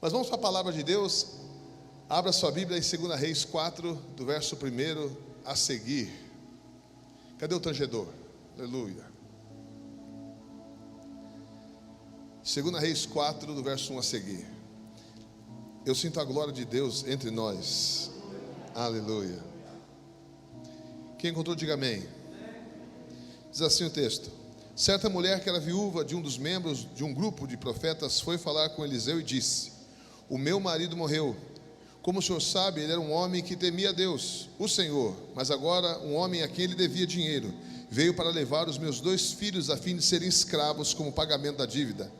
Mas vamos para a palavra de Deus. Abra sua Bíblia em 2 Reis 4, do verso 1 a seguir. Cadê o tangedor? Aleluia. 2 Reis 4, do verso 1 a seguir. Eu sinto a glória de Deus entre nós. Aleluia. Quem encontrou, diga amém. Diz assim o texto: certa mulher que era viúva de um dos membros de um grupo de profetas foi falar com Eliseu e disse: o meu marido morreu. Como o senhor sabe, ele era um homem que temia Deus, o Senhor, mas agora um homem a quem ele devia dinheiro veio para levar os meus 2 filhos a fim de serem escravos como pagamento da dívida.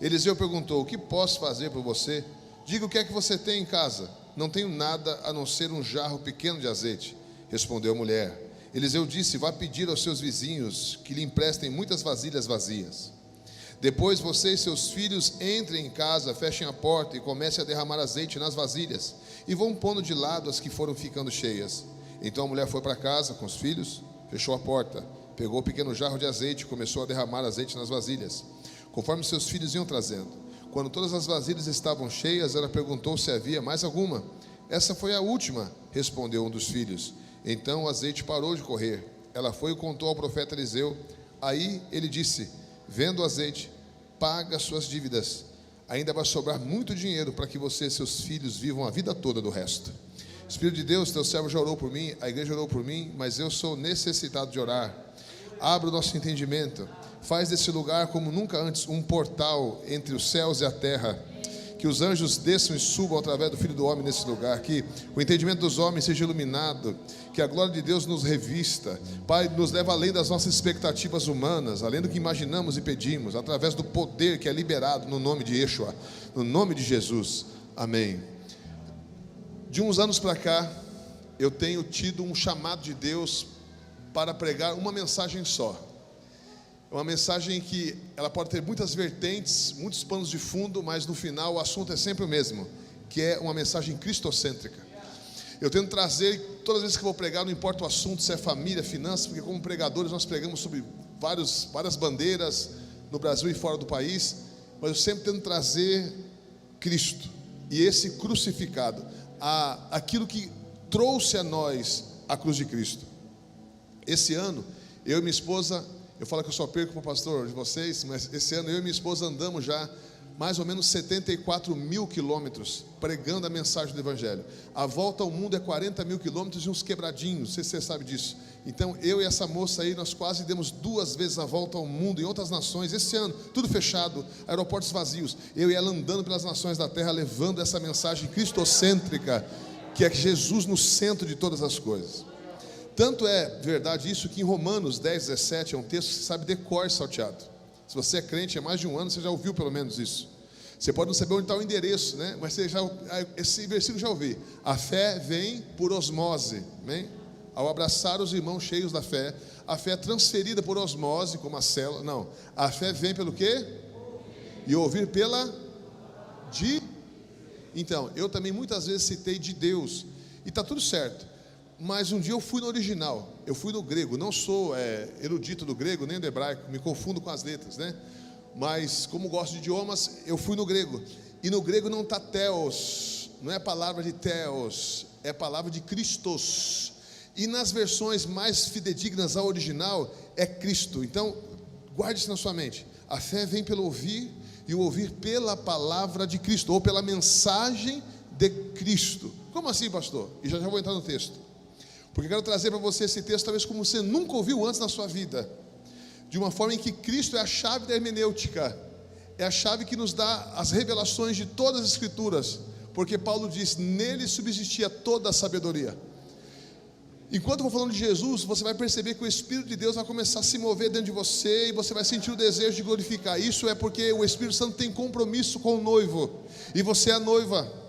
Eliseu perguntou: o que posso fazer por você? Diga o que é que você tem em casa. Não tenho nada a não ser um jarro pequeno de azeite, respondeu a mulher. Eliseu disse: vá pedir aos seus vizinhos que lhe emprestem muitas vasilhas vazias. Depois você e seus filhos entrem em casa, fechem a porta e comecem a derramar azeite nas vasilhas, e vão pondo de lado as que foram ficando cheias. Então a mulher foi para casa com os filhos, fechou a porta, pegou o pequeno jarro de azeite e começou a derramar azeite nas vasilhas, conforme seus filhos iam trazendo. Quando todas as vasilhas estavam cheias, ela perguntou se havia mais alguma. Essa foi a última, respondeu um dos filhos. Então o azeite parou de correr. Ela foi e contou ao profeta Eliseu. Aí ele disse: vendo o azeite, paga suas dívidas. Ainda vai sobrar muito dinheiro para que você e seus filhos vivam a vida toda do resto. Espírito de Deus, teu servo já orou por mim, a igreja orou por mim, mas eu sou necessitado de orar. Abra o nosso entendimento. Faz desse lugar como nunca antes um portal entre os céus e a terra. Que os anjos desçam e subam através do Filho do Homem nesse lugar. Que o entendimento dos homens seja iluminado. Que a glória de Deus nos revista. Pai, nos leva além das nossas expectativas humanas, além do que imaginamos e pedimos, através do poder que é liberado no nome de Yeshua, no nome de Jesus. Amém. De uns anos para cá, eu tenho tido um chamado de Deus para pregar uma mensagem só. Uma mensagem que ela pode ter muitas vertentes, muitos panos de fundo, mas no final o assunto é sempre o mesmo, que é uma mensagem cristocêntrica. Eu tento trazer, todas as vezes que eu vou pregar, não importa o assunto, se é família, finanças, porque como pregadores nós pregamos sobre várias bandeiras no Brasil e fora do país, mas eu sempre tento trazer Cristo e esse crucificado, aquilo que trouxe a nós a cruz de Cristo. Esse ano, eu e minha esposa, eu falo que eu só perco para o pastor de vocês, mas esse ano eu e minha esposa andamos já mais ou menos 74 mil quilômetros pregando a mensagem do Evangelho. A volta ao mundo é 40 mil quilômetros e uns quebradinhos, não sei se você sabe disso. Então eu e essa moça aí, nós quase demos 2 vezes a volta ao mundo em outras nações, esse ano, tudo fechado, aeroportos vazios, eu e ela andando pelas nações da terra, levando essa mensagem cristocêntrica, que é Jesus no centro de todas as coisas. Tanto é verdade isso que em Romanos 10, 17 é um texto que você sabe de cor salteado. Se você é crente há mais de um ano, você já ouviu pelo menos isso. Você pode não saber onde está o endereço, né? Mas você esse versículo já ouviu. A fé vem por osmose, amém? Ao abraçar os irmãos cheios da fé, a fé é transferida por osmose, como a célula. Não, a fé vem pelo quê? E ouvir pela de. Então, eu também muitas vezes citei de Deus, e está tudo certo. Mas um dia eu fui no original, eu fui no grego. Não sou erudito do grego nem do hebraico, me confundo com as letras, né? Mas como gosto de idiomas, eu fui no grego. E no grego não está theos, não é a palavra de theos, é a palavra de Christos. E nas versões mais fidedignas ao original é Cristo. Então guarde isso na sua mente. A fé vem pelo ouvir, e o ouvir pela palavra de Cristo, ou pela mensagem de Cristo. Como assim, pastor? E já vou entrar no texto, porque eu quero trazer para você esse texto, talvez como você nunca ouviu antes na sua vida, de uma forma em que Cristo é a chave da hermenêutica, é a chave que nos dá as revelações de todas as escrituras, porque Paulo diz: nele subsistia toda a sabedoria. Enquanto eu vou falando de Jesus, você vai perceber que o Espírito de Deus vai começar a se mover dentro de você, e você vai sentir o desejo de glorificar. Isso é porque o Espírito Santo tem compromisso com o noivo, e você é a noiva.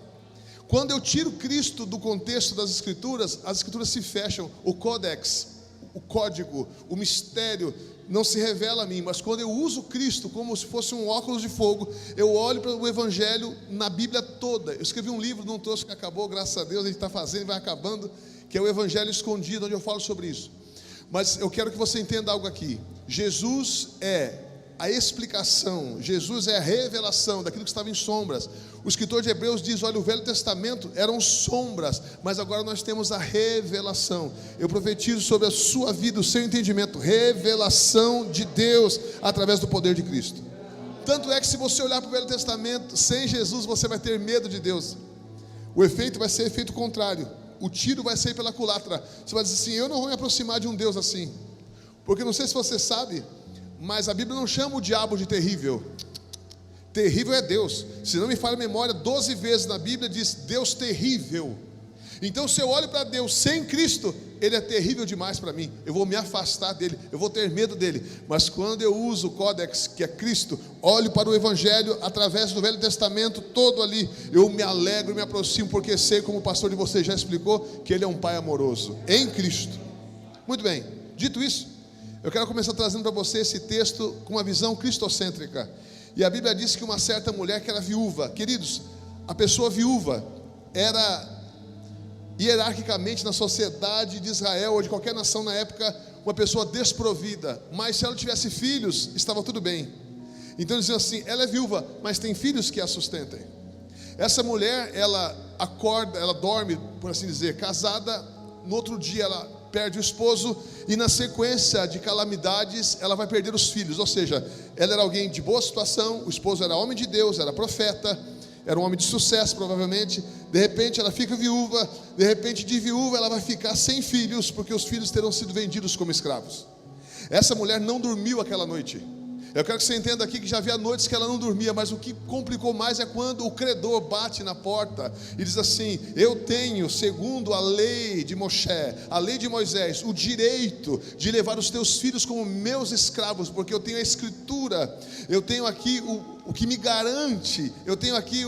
Quando eu tiro Cristo do contexto das Escrituras, as Escrituras se fecham, o códex, o código, o mistério não se revela a mim. Mas quando eu uso Cristo como se fosse um óculos de fogo, eu olho para o Evangelho na Bíblia toda. Eu escrevi um livro, não trouxe, que acabou, graças a Deus, a gente está fazendo e vai acabando, que é o Evangelho Escondido, onde eu falo sobre isso. Mas eu quero que você entenda algo aqui. Jesus é a explicação, Jesus é a revelação daquilo que estava em sombras. O escritor de Hebreus diz: olha, o Velho Testamento eram sombras, mas agora nós temos a revelação. Eu profetizo sobre a sua vida, o seu entendimento, revelação de Deus através do poder de Cristo. Tanto é que se você olhar para o Velho Testamento sem Jesus, você vai ter medo de Deus. O efeito vai ser efeito contrário. O tiro vai sair pela culatra. Você vai dizer assim: eu não vou me aproximar de um Deus assim. Porque não sei se você sabe, mas a Bíblia não chama o diabo de terrível. Terrível é Deus. Se não me falha a memória, 12 vezes na Bíblia diz Deus terrível. Então se eu olho para Deus sem Cristo, Ele é terrível demais para mim. Eu vou me afastar dEle, eu vou ter medo dEle. Mas quando eu uso o códex, que é Cristo, olho para o Evangelho através do Velho Testamento todo ali, eu me alegro, me aproximo, porque sei, como o pastor de vocês já explicou, que Ele é um Pai amoroso, em Cristo. Muito bem, dito isso, eu quero começar trazendo para você esse texto com uma visão cristocêntrica. E a Bíblia diz que uma certa mulher que era viúva, queridos, a pessoa viúva era hierarquicamente na sociedade de Israel ou de qualquer nação na época uma pessoa desprovida, mas se ela tivesse filhos, estava tudo bem. Então diziam assim: ela é viúva, mas tem filhos que a sustentem. Essa mulher, ela acorda, ela dorme, por assim dizer, casada, no outro dia ela perde o esposo, e na sequência de calamidades ela vai perder os filhos. Ou seja, ela era alguém de boa situação, o esposo era homem de Deus, era profeta, era um homem de sucesso provavelmente. De repente ela fica viúva, de repente de viúva ela vai ficar sem filhos, porque os filhos terão sido vendidos como escravos. Essa mulher não dormiu aquela noite. Eu quero que você entenda aqui que já havia noites que ela não dormia, mas o que complicou mais é quando o credor bate na porta e diz assim: eu tenho, segundo a lei de Moshe, a lei de Moisés, o direito de levar os teus filhos como meus escravos, porque eu tenho a escritura, eu tenho aqui o que me garante, eu tenho aqui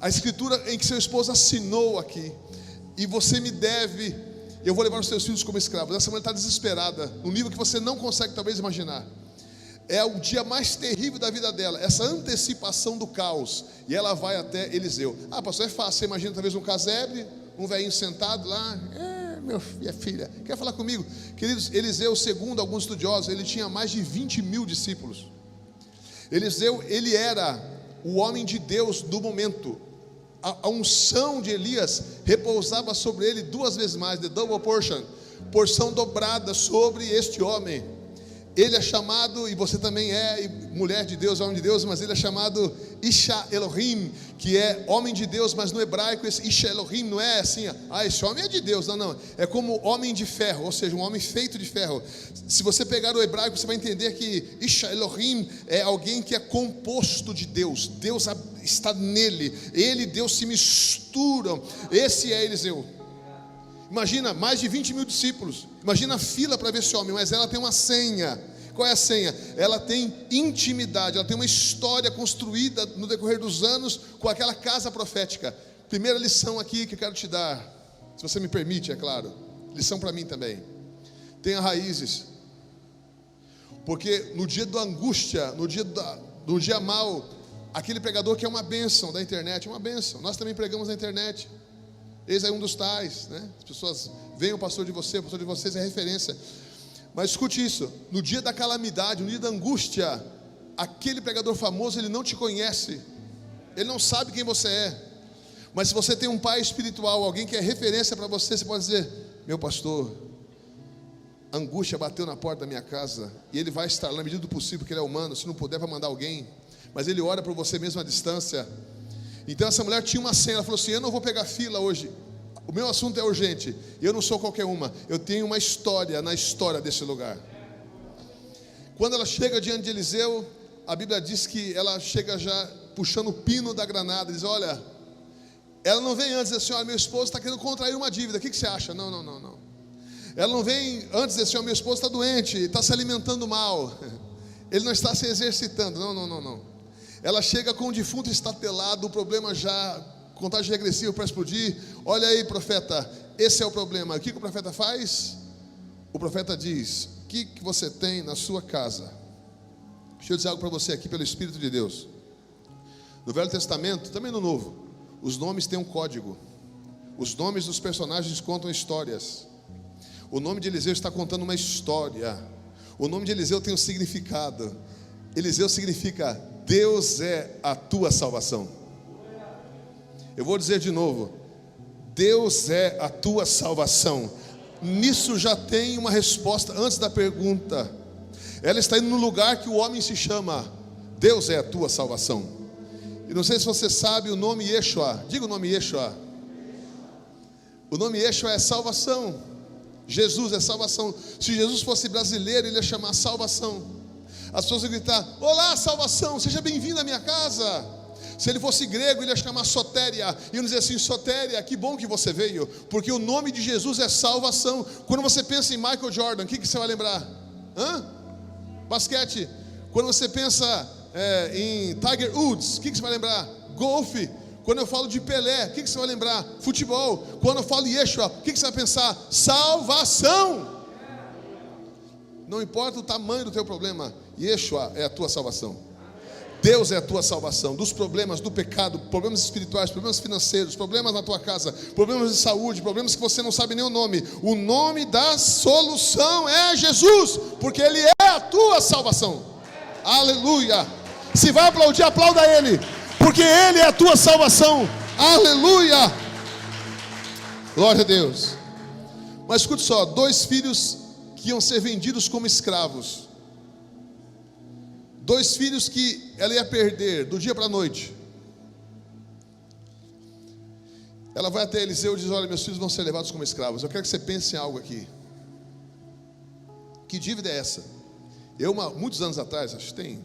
a escritura em que seu esposo assinou aqui, e você me deve. Eu vou levar os teus filhos como escravos. Essa mulher está desesperada, num nível que você não consegue talvez imaginar. É o dia mais terrível da vida dela, essa antecipação do caos. E ela vai até Eliseu. Ah, pastor, é fácil. Você imagina talvez um casebre, um velhinho sentado lá: minha filha, quer falar comigo? Queridos, Eliseu, segundo alguns estudiosos, ele tinha mais de 20 mil discípulos. Eliseu, ele era o homem de Deus do momento. A unção de Elias repousava sobre ele 2 vezes mais, the double portion, porção dobrada sobre este homem. Ele é chamado, e você também é mulher de Deus, homem de Deus, mas ele é chamado Isha Elohim, que é homem de Deus, mas no hebraico esse Isha Elohim não é assim: esse homem é de Deus, não, é como homem de ferro, ou seja, um homem feito de ferro. Se você pegar o hebraico, você vai entender que Isha Elohim é alguém que é composto de Deus, Deus está nele, ele e Deus se misturam. Esse é Eliseu. Imagina, mais de 20 mil discípulos. Imagina a fila para ver esse homem, mas ela tem uma senha. Qual é a senha? Ela tem intimidade, ela tem uma história construída no decorrer dos anos com aquela casa profética. Primeira lição aqui que eu quero te dar, se você me permite, é claro. Lição para mim também. Tenha raízes. Porque no dia da angústia, no dia mau, aquele pregador que é uma bênção da internet, é uma bênção. Nós também pregamos na internet. Eis aí um dos tais, né? As pessoas veem o pastor de vocês é referência. Mas escute isso: no dia da calamidade, no dia da angústia, aquele pregador famoso, ele não te conhece, ele não sabe quem você é. Mas se você tem um pai espiritual, alguém que é referência para você, você pode dizer: meu pastor, a angústia bateu na porta da minha casa, e ele vai estar, na medida do possível, porque ele é humano, se não puder vai mandar alguém, mas ele ora por você mesmo à distância. Então essa mulher tinha uma senha, ela falou assim: eu não vou pegar fila hoje, o meu assunto é urgente, eu não sou qualquer uma, eu tenho uma história na história desse lugar. Quando ela chega diante de Eliseu, a Bíblia diz que ela chega já puxando o pino da granada, diz: olha, ela não vem antes e diz assim: olha, meu esposo está querendo contrair uma dívida, o que você acha? Não. Ela não vem antes e diz assim: olha, meu esposo está doente, está se alimentando mal, ele não está se exercitando. Não. Ela chega com o defunto estatelado, o problema já, contagem regressiva para explodir. Olha aí, profeta, esse é o problema. O que o profeta faz? O profeta diz: o que você tem na sua casa? Deixa eu dizer algo para você aqui pelo Espírito de Deus. No Velho Testamento, também no Novo, os nomes têm um código. Os nomes dos personagens contam histórias. O nome de Eliseu está contando uma história. O nome de Eliseu tem um significado. Eliseu significa Deus é a tua salvação. Eu vou dizer de novo, Deus é a tua salvação. Nisso já tem uma resposta antes da pergunta. Ela está indo no lugar que o homem se chama Deus é a tua salvação. E não sei se você sabe o nome Yeshua. Diga o nome Yeshua. O nome Yeshua é salvação. Jesus é salvação. Se Jesus fosse brasileiro, ele ia chamar salvação. As pessoas iam gritar: olá, salvação, seja bem-vindo à minha casa. Se ele fosse grego, ele ia chamar sotéria. E iam dizer assim: sotéria, que bom que você veio. Porque o nome de Jesus é salvação. Quando você pensa em Michael Jordan, o que você vai lembrar? Basquete. Quando você pensa em Tiger Woods, o que você vai lembrar? Golfe. Quando eu falo de Pelé, o que você vai lembrar? Futebol. Quando eu falo de Yeshua, o que você vai pensar? Salvação. Não importa o tamanho do teu problema, Yeshua é a tua salvação. Deus é a tua salvação dos problemas, do pecado, problemas espirituais, problemas financeiros, problemas na tua casa, problemas de saúde, problemas que você não sabe nem o nome. O nome da solução é Jesus, porque Ele é a tua salvação. Aleluia. Se vai aplaudir, aplauda Ele, porque Ele é a tua salvação. Aleluia. Glória a Deus. Mas escute só, 2 filhos que iam ser vendidos como escravos. 2 filhos que ela ia perder do dia para a noite. Ela vai até Eliseu e diz: olha, meus filhos vão ser levados como escravos. Eu quero que você pense em algo aqui. Que dívida é essa? Eu, muitos anos atrás, acho que tem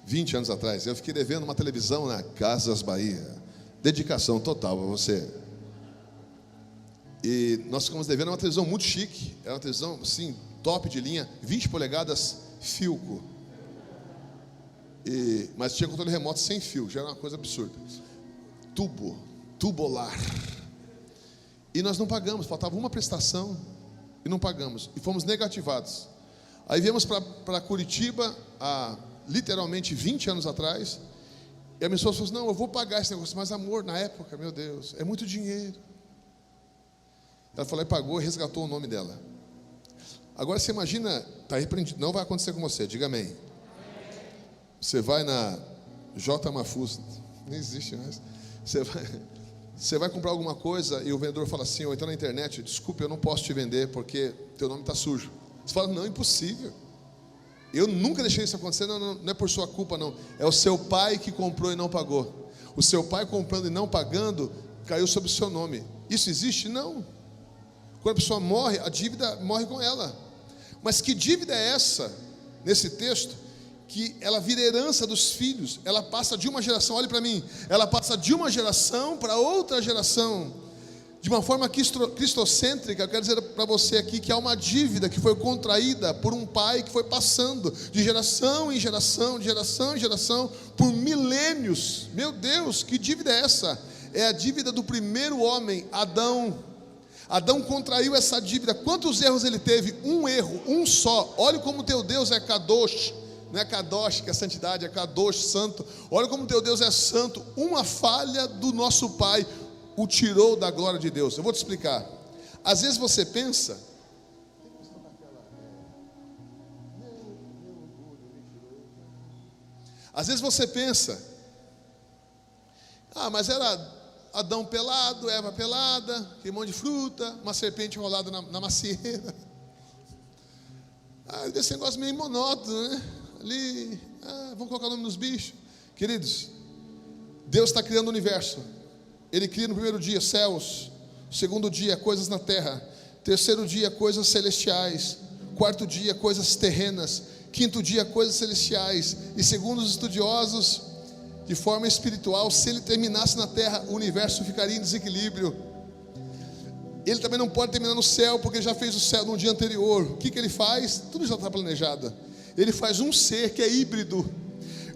20 anos atrás, eu fiquei devendo uma televisão na Casas Bahia. Dedicação total para você. E nós ficamos devendo uma televisão muito chique. Era uma televisão assim, top de linha, 20 polegadas, Philco. Mas tinha controle remoto sem fio, já era uma coisa absurda. Tubular. E nós não pagamos, faltava uma prestação e não pagamos. E fomos negativados. Aí viemos para Curitiba, há literalmente 20 anos atrás. E a minha esposa falou assim: não, eu vou pagar esse negócio. Mas amor, na época, meu Deus, é muito dinheiro. Ela falou e pagou e resgatou o nome dela. Agora você imagina, está repreendido, não vai acontecer com você, diga amém. Você vai na J. Mafus, nem existe mais. Você vai comprar alguma coisa e o vendedor fala assim, ou então na internet: desculpe, eu não posso te vender porque teu nome está sujo. Você fala: não, impossível. Eu nunca deixei isso acontecer, não é por sua culpa não. É o seu pai que comprou e não pagou. O seu pai comprando e não pagando, caiu sobre o seu nome. Isso existe? Não. Quando a pessoa morre, a dívida morre com ela. Mas que dívida é essa, nesse texto, que ela vira herança dos filhos? Ela passa de uma geração, olhe para mim, ela passa de uma geração para outra geração, de uma forma cristocêntrica. Eu quero dizer para você aqui que há uma dívida que foi contraída por um pai que foi passando de geração em geração, de geração em geração, por milênios. Meu Deus, que dívida é essa? É a dívida do primeiro homem, Adão. Adão contraiu essa dívida. Quantos erros ele teve? Um erro, um só. Olha como teu Deus é Kadosh. Não é Kadosh que é santidade, é Kadosh, santo. Olha como teu Deus é santo. Uma falha do nosso pai o tirou da glória de Deus. Eu vou te explicar. Às vezes você pensa: mas era Adão pelado, Eva pelada, aquele monte de fruta, uma serpente enrolada na macieira. Esse negócio meio monótono, né? Ali, vamos colocar o nome nos bichos. Queridos, Deus está criando o universo. Ele cria no primeiro dia céus, segundo dia coisas na terra, terceiro dia coisas celestiais, quarto dia coisas terrenas, quinto dia coisas celestiais. E segundo os estudiosos, de forma espiritual, se ele terminasse na terra, o universo ficaria em desequilíbrio. Ele também não pode terminar no céu, porque ele já fez o céu no dia anterior. O que ele faz? Tudo já está planejado. Ele faz um ser que é híbrido,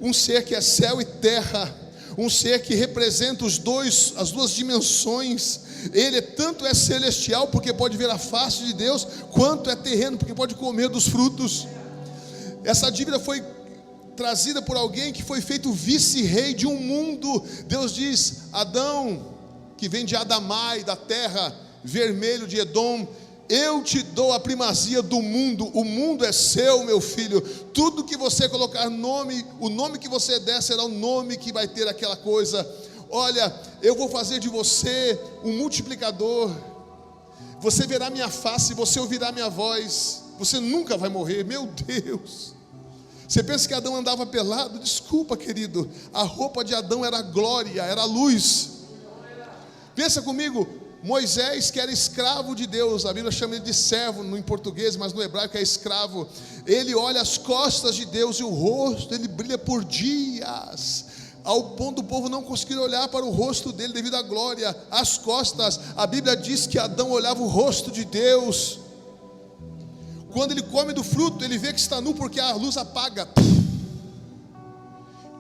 um ser que é céu e terra, um ser que representa as duas dimensões. Ele tanto é celestial, porque pode ver a face de Deus, quanto é terreno, porque pode comer dos frutos. Essa dívida foi trazida por alguém que foi feito vice-rei de um mundo. Deus diz: Adão, que vem de Adamai, da terra vermelho de Edom, eu te dou a primazia do mundo, o mundo é seu, meu filho. Tudo que você colocar nome, o nome que você der será o nome que vai ter aquela coisa. Olha, eu vou fazer de você um multiplicador. Você verá minha face, você ouvirá minha voz. Você nunca vai morrer, meu Deus. Você pensa que Adão andava pelado? Desculpa, querido, a roupa de Adão era glória, era luz. Pensa comigo, Moisés, que era escravo de Deus, a Bíblia chama ele de servo em português, mas no hebraico é escravo. Ele olha as costas de Deus e o rosto, ele brilha por dias, ao ponto do povo não conseguir olhar para o rosto dele devido à glória. As costas, a Bíblia diz que Adão olhava o rosto de Deus. Quando ele come do fruto, ele vê que está nu porque a luz apaga.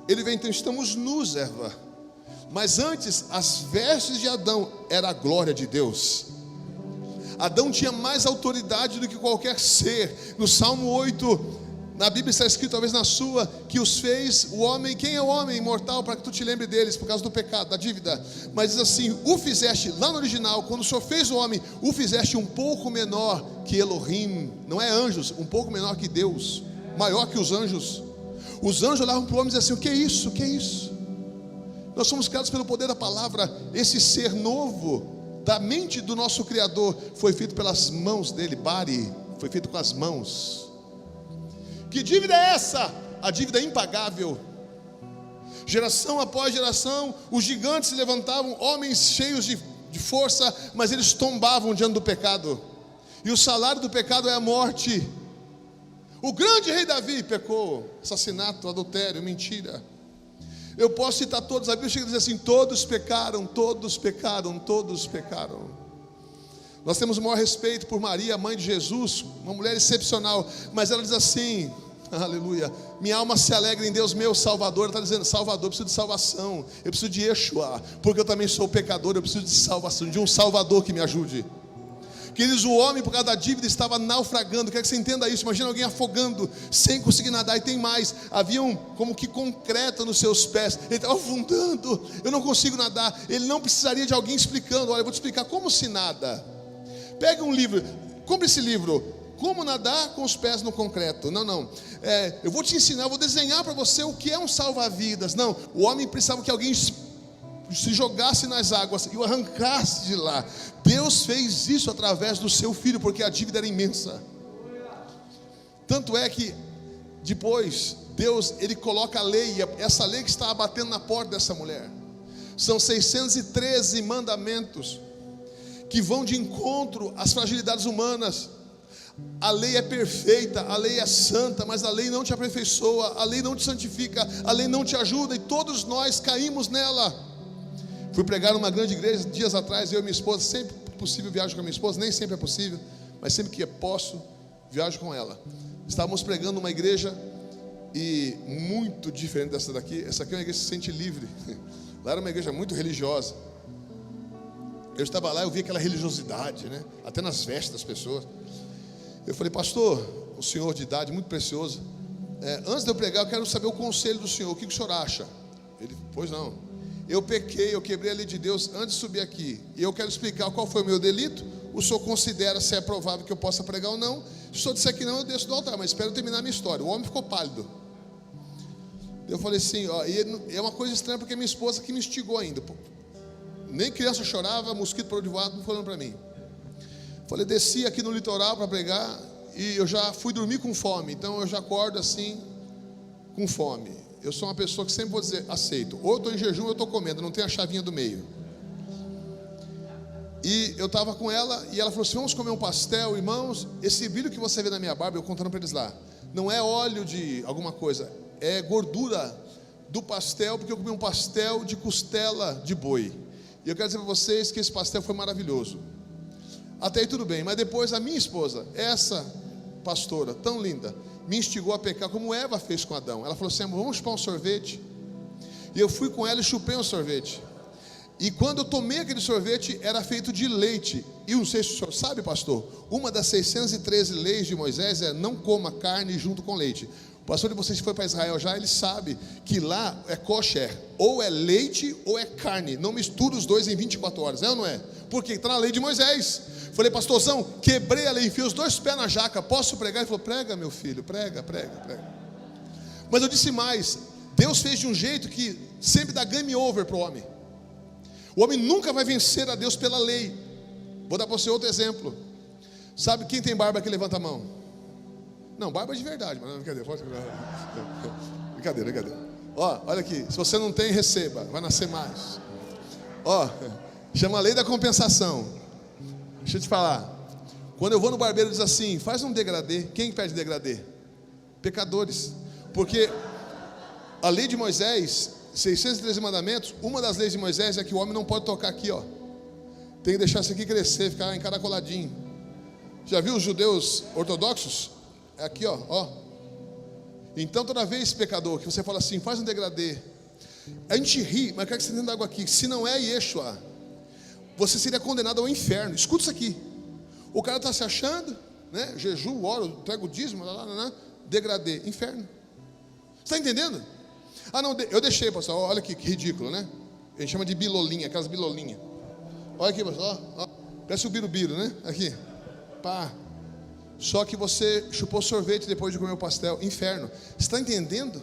Ele vê, então estamos nus, Eva. Mas antes, as vestes de Adão era a glória de Deus. Adão tinha mais autoridade do que qualquer ser. No Salmo 8, na Bíblia está escrito, talvez na sua, que os fez o homem. Quem é o homem imortal? Para que tu te lembre deles, por causa do pecado, da dívida. Mas diz assim, o fizeste, lá no original, quando o Senhor fez o homem, o fizeste um pouco menor que Elohim. Não é anjos, um pouco menor que Deus, maior que os anjos. Os anjos olhavam para o homem e diziam assim, o que é isso? O que é isso? Nós somos criados pelo poder da palavra. Esse ser novo, da mente do nosso Criador, foi feito pelas mãos dele. Bari, foi feito com as mãos. Que dívida é essa? A dívida é impagável. Geração após geração, os gigantes se levantavam, homens cheios de força, mas eles tombavam diante do pecado. E o salário do pecado é a morte. O grande rei Davi pecou, assassinato, adultério, mentira. Eu posso citar todos, a Bíblia chega a dizer assim, todos pecaram, todos pecaram, todos pecaram. Nós temos o maior respeito por Maria, mãe de Jesus, uma mulher excepcional, mas ela diz assim, aleluia, minha alma se alegra em Deus meu Salvador. Ela está dizendo, Salvador, eu preciso de salvação, eu preciso de Yeshua, porque eu também sou pecador, eu preciso de salvação, de um Salvador que me ajude. Queridos, o homem por causa da dívida estava naufragando. Quero que você entenda isso. Imagina alguém afogando sem conseguir nadar. E tem mais, havia como que concreto nos seus pés. Ele estava afundando, eu não consigo nadar. Ele não precisaria de alguém explicando. Olha, eu vou te explicar como se nada. Pegue um livro, compre esse livro, Como Nadar com os Pés no Concreto. Não, eu vou te ensinar, eu vou desenhar para você o que é um salva-vidas. Não, o homem precisava que alguém se jogasse nas águas e o arrancasse de lá. Deus fez isso através do seu filho, porque a dívida era imensa. Tanto é que depois Deus, ele coloca a lei, essa lei que estava batendo na porta dessa mulher. São 613 mandamentos que vão de encontro às fragilidades humanas. A lei é perfeita, a lei é santa, mas a lei não te aperfeiçoa, a lei não te santifica, a lei não te ajuda, e todos nós caímos nela. Fui pregar numa grande igreja dias atrás, eu e minha esposa, sempre que possível viajo com a minha esposa, nem sempre é possível, mas sempre que posso, viajo com ela. Estávamos pregando numa igreja, e muito diferente dessa daqui. Essa aqui é uma igreja que se sente livre, lá era uma igreja muito religiosa. Eu estava lá, eu vi aquela religiosidade, né? Até nas vestes das pessoas. Eu falei, pastor, o senhor de idade, muito precioso, antes de eu pregar, eu quero saber o conselho do senhor, o que o senhor acha? Ele, pois não. Eu pequei, eu quebrei a lei de Deus antes de subir aqui, e eu quero explicar qual foi o meu delito. O senhor considera se é provável que eu possa pregar ou não? Se o senhor disser que não, eu desço do altar, mas espero terminar a minha história. O homem ficou pálido. Eu falei assim, e é uma coisa estranha, porque minha esposa que me instigou ainda. Nem criança chorava, mosquito parou de voar, não falando para mim. Falei, desci aqui no litoral para pregar, e eu já fui dormir com fome, então eu já acordo assim, com fome. Eu sou uma pessoa que sempre vou dizer, aceito. Ou eu estou em jejum ou eu estou comendo, não tem a chavinha do meio. E eu estava com ela, e ela falou assim, vamos comer um pastel, irmãos. Esse brilho que você vê na minha barba, eu contando para eles lá, não é óleo de alguma coisa, é gordura do pastel, porque eu comi um pastel de costela de boi. E eu quero dizer para vocês que esse pastel foi maravilhoso. Até aí tudo bem, mas depois a minha esposa, essa pastora tão linda, me instigou a pecar como Eva fez com Adão. Ela falou assim, vamos chupar um sorvete. E eu fui com ela e chupei um sorvete. E quando eu tomei aquele sorvete, era feito de leite. E não sei se o senhor sabe, pastor, uma das 613 leis de Moisés é não coma carne junto com leite. O pastor de vocês que foi para Israel já, ele sabe que lá é kosher, ou é leite ou é carne. Não mistura os dois em 24 horas, é ou não é? Porque está na lei de Moisés. Falei, pastorzão, quebrei a lei, enfiei os 2 pés na jaca, posso pregar? Ele falou, prega, meu filho, prega. Mas eu disse mais, Deus fez de um jeito que sempre dá game over para o homem. O homem nunca vai vencer a Deus pela lei. Vou dar para você outro exemplo. Sabe quem tem barba que levanta a mão? Não, barba de verdade, mas não, brincadeira. Ó, olha aqui, se você não tem, receba, vai nascer mais. Ó, chama a lei da compensação. Deixa eu te falar. Quando eu vou no barbeiro, diz assim, faz um degradê. Quem pede degradê? Pecadores. Porque a lei de Moisés, 613 mandamentos, uma das leis de Moisés é que o homem não pode tocar aqui, ó. Tem que deixar isso aqui crescer, ficar encaracoladinho. Já viu os judeus ortodoxos? É aqui, ó. Então toda vez, pecador, que você fala assim, faz um degradê, a gente ri, mas eu quero que você entenda algo aqui. Se não é Yeshua, você seria condenado ao inferno. Escuta isso aqui. O cara está se achando, né? Jejum, oro, entrega o dízimo, degradê, inferno. Você está entendendo? Ah, não, eu deixei, pastor. Olha aqui, que ridículo, né? A gente chama de bilolinha, aquelas bilolinhas. Olha aqui, pastor. Ó. Parece o birubiru, né? Aqui. Pá. Só que você chupou sorvete depois de comer o pastel. Inferno. Você está entendendo?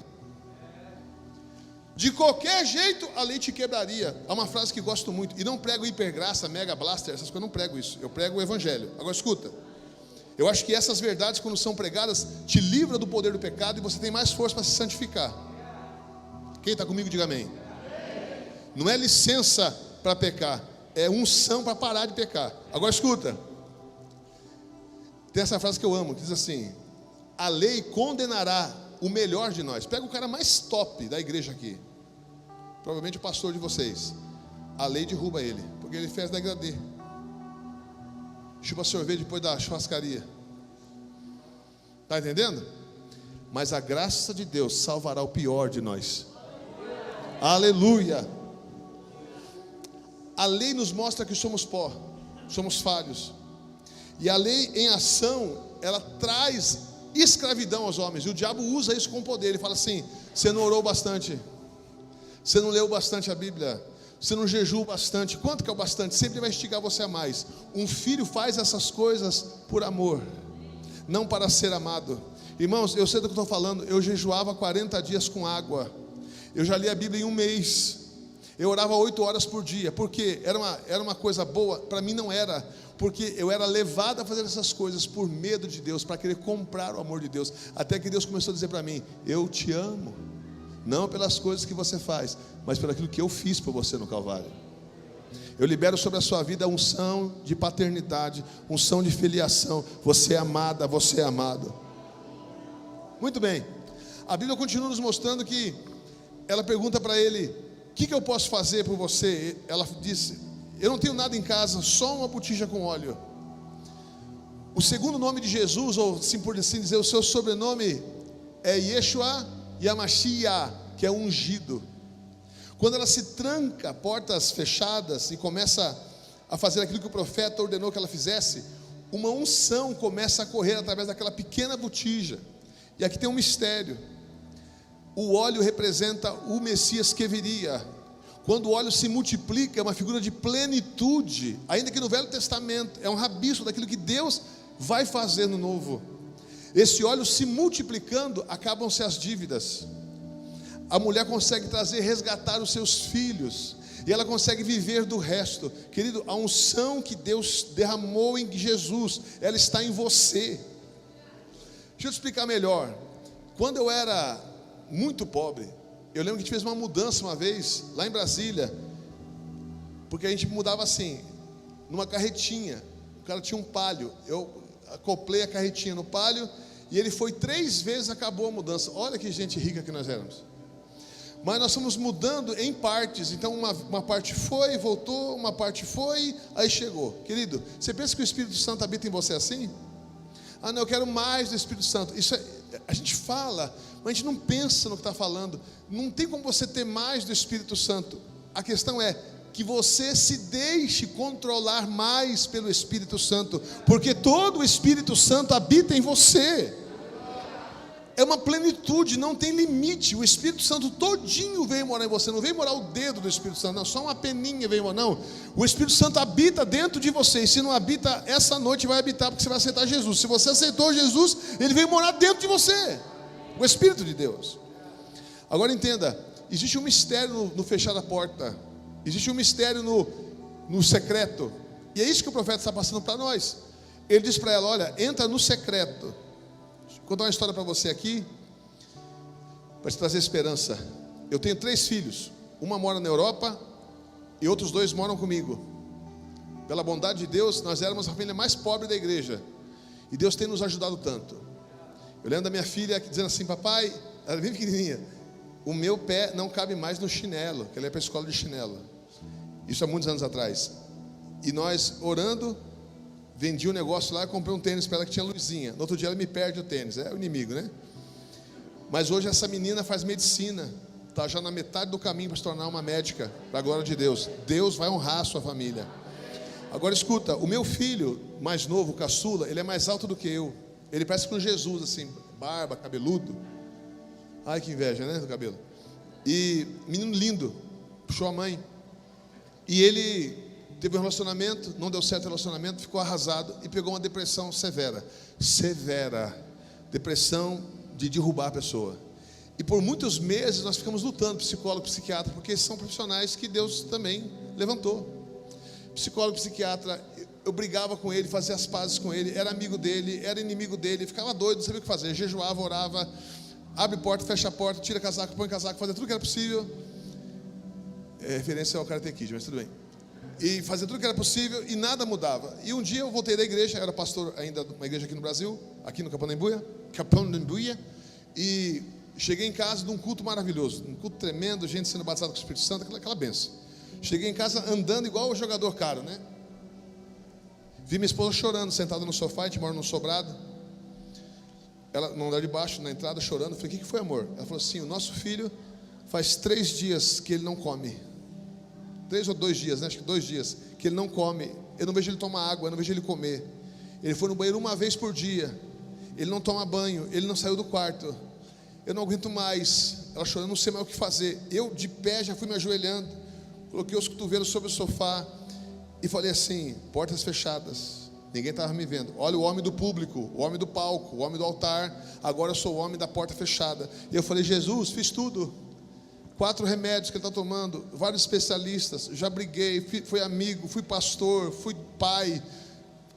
De qualquer jeito a lei te quebraria. Há uma frase que gosto muito. E não prego hipergraça, mega blaster, essas coisas, eu não prego isso. Eu prego o evangelho. Agora escuta. Eu acho que essas verdades, quando são pregadas, te livra do poder do pecado e você tem mais força para se santificar. Quem está comigo, diga amém. Não é licença para pecar, é unção para parar de pecar. Agora escuta. Tem essa frase que eu amo, que diz assim: a lei condenará o melhor de nós. Pega o cara mais top da igreja aqui, provavelmente o pastor de vocês. A lei derruba ele, porque ele fez degradê. Chupa sorvete depois da churrascaria. Está entendendo? Mas a graça de Deus salvará o pior de nós. Aleluia. A lei nos mostra que somos pó, somos falhos. E a lei em ação, ela traz escravidão aos homens. E o diabo usa isso com poder. Ele fala assim: você não orou bastante, você não leu bastante a Bíblia, você não jejuou bastante. Quanto que é o bastante? Sempre vai instigar você a mais. Um filho faz essas coisas por amor, não para ser amado. Irmãos, eu sei do que estou falando. Eu jejuava 40 dias com água. Eu já li a Bíblia em um mês. Eu orava 8 horas por dia. Porque era uma coisa boa? Para mim não era. Porque eu era levado a fazer essas coisas por medo de Deus, para querer comprar o amor de Deus. Até que Deus começou a dizer para mim: eu te amo. Não pelas coisas que você faz, mas pelo aquilo que eu fiz por você no Calvário. Eu libero sobre a sua vida a unção de paternidade, unção de filiação. Você é amada, você é amado. Muito bem. A Bíblia continua nos mostrando que ela pergunta para ele: o que eu posso fazer por você? Ela disse: eu não tenho nada em casa, só uma botija com óleo. O segundo nome de Jesus, ou por assim dizer, o seu sobrenome é Yeshua Yamashia, que é ungido. Quando ela se tranca, portas fechadas, e começa a fazer aquilo que o profeta ordenou que ela fizesse, uma unção começa a correr através daquela pequena botija. E aqui tem um mistério. O óleo representa o Messias que viria. Quando o óleo se multiplica, é uma figura de plenitude. Ainda que no Velho Testamento, é um rabisco daquilo que Deus vai fazer no Novo. Esse óleo se multiplicando, acabam-se as dívidas. A mulher consegue resgatar os seus filhos, e ela consegue viver do resto. Querido, a unção que Deus derramou em Jesus, ela está em você. Deixa eu te explicar melhor. Quando eu era muito pobre, eu lembro que a gente fez uma mudança uma vez, lá em Brasília, porque a gente mudava assim, numa carretinha. O cara tinha um palio, eu acoplei a carretinha no palio, e ele foi 3 vezes, acabou a mudança. Olha que gente rica que nós éramos. Mas nós fomos mudando em partes. Então uma parte foi, voltou, uma parte foi, aí chegou. Querido, você pensa que o Espírito Santo habita em você assim? Ah, não, eu quero mais do Espírito Santo. Isso a gente fala, mas a gente não pensa no que está falando. Não tem como você ter mais do Espírito Santo. A questão é que você se deixe controlar mais pelo Espírito Santo, porque todo o Espírito Santo habita em você. é uma plenitude, não tem limite. O Espírito Santo todinho veio morar em você. Não veio morar o dedo do Espírito Santo, não, só uma peninha veio morar, não. O Espírito Santo habita dentro de você. E se não habita, essa noite vai habitar, porque você vai aceitar Jesus. Se você aceitou Jesus, Ele veio morar dentro de você. O Espírito de Deus. Agora entenda, existe um mistério no fechar da porta. Existe um mistério no secreto. E é isso que o profeta está passando para nós. Ele diz para ela, olha, entra no secreto. Vou contar uma história para você aqui, para te trazer esperança. Eu tenho 3 filhos. Uma mora na Europa e outros 2 moram comigo. Pela bondade de Deus, nós éramos a família mais pobre da igreja. E Deus tem nos ajudado tanto. Eu lembro da minha filha dizendo assim, papai, ela é bem pequenininha, o meu pé não cabe mais no chinelo, que ela ia para a escola de chinelo. Isso há muitos anos atrás. E nós orando, vendi um negócio lá e comprei um tênis para ela que tinha luzinha. No outro dia ela me perde o tênis, é o inimigo, né? Mas hoje essa menina faz medicina, está já na metade do caminho para se tornar uma médica, para a glória de Deus. Deus vai honrar a sua família. Agora escuta, o meu filho mais novo, o caçula, ele é mais alto do que eu. Ele parece com Jesus, assim, barba, cabeludo. Ai, que inveja, né, do cabelo. E menino lindo, puxou a mãe. E ele teve um relacionamento, não deu certo o relacionamento, ficou arrasado e pegou uma depressão severa. Depressão de derrubar a pessoa. E por muitos meses nós ficamos lutando, psicólogo, psiquiatra, porque são profissionais que Deus também levantou. Psicólogo, psiquiatra, eu brigava com ele, fazia as pazes com ele, era amigo dele, era inimigo dele, ficava doido, não sabia o que fazer, jejuava, orava, abre porta, fecha a porta, tira casaco, põe casaco, fazia tudo que era possível. Referência ao Karate Kid, mas tudo bem. E fazia tudo que era possível e nada mudava. E um dia eu voltei da igreja, eu era pastor ainda de uma igreja aqui no Brasil, aqui no Capão da Embuia, e cheguei em casa de um culto maravilhoso, um culto tremendo, gente sendo batizada com o Espírito Santo, aquela benção. Cheguei em casa andando igual o jogador caro, né? Vi minha esposa chorando, sentada no sofá, a gente mora num sobrado. Ela no andar de baixo, na entrada, chorando. Eu falei, o que foi, amor? Ela falou assim, o nosso filho faz 3 dias que ele não come. 3 ou 2 dias, né? Acho que 2 dias que ele não come. Eu não vejo ele tomar água, eu não vejo ele comer. Ele foi no banheiro uma vez por dia. Ele não toma banho, ele não saiu do quarto. Eu não aguento mais. Ela chorando, não sei mais o que fazer. Eu de pé já fui me ajoelhando, coloquei os cotovelos sobre o sofá e falei assim, portas fechadas. Ninguém estava me vendo. Olha o homem do público, o homem do palco, o homem do altar. Agora eu sou o homem da porta fechada. E eu falei, Jesus, fiz tudo. 4 remédios que ele está tomando, vários especialistas, já briguei, fui amigo, fui pastor, fui pai,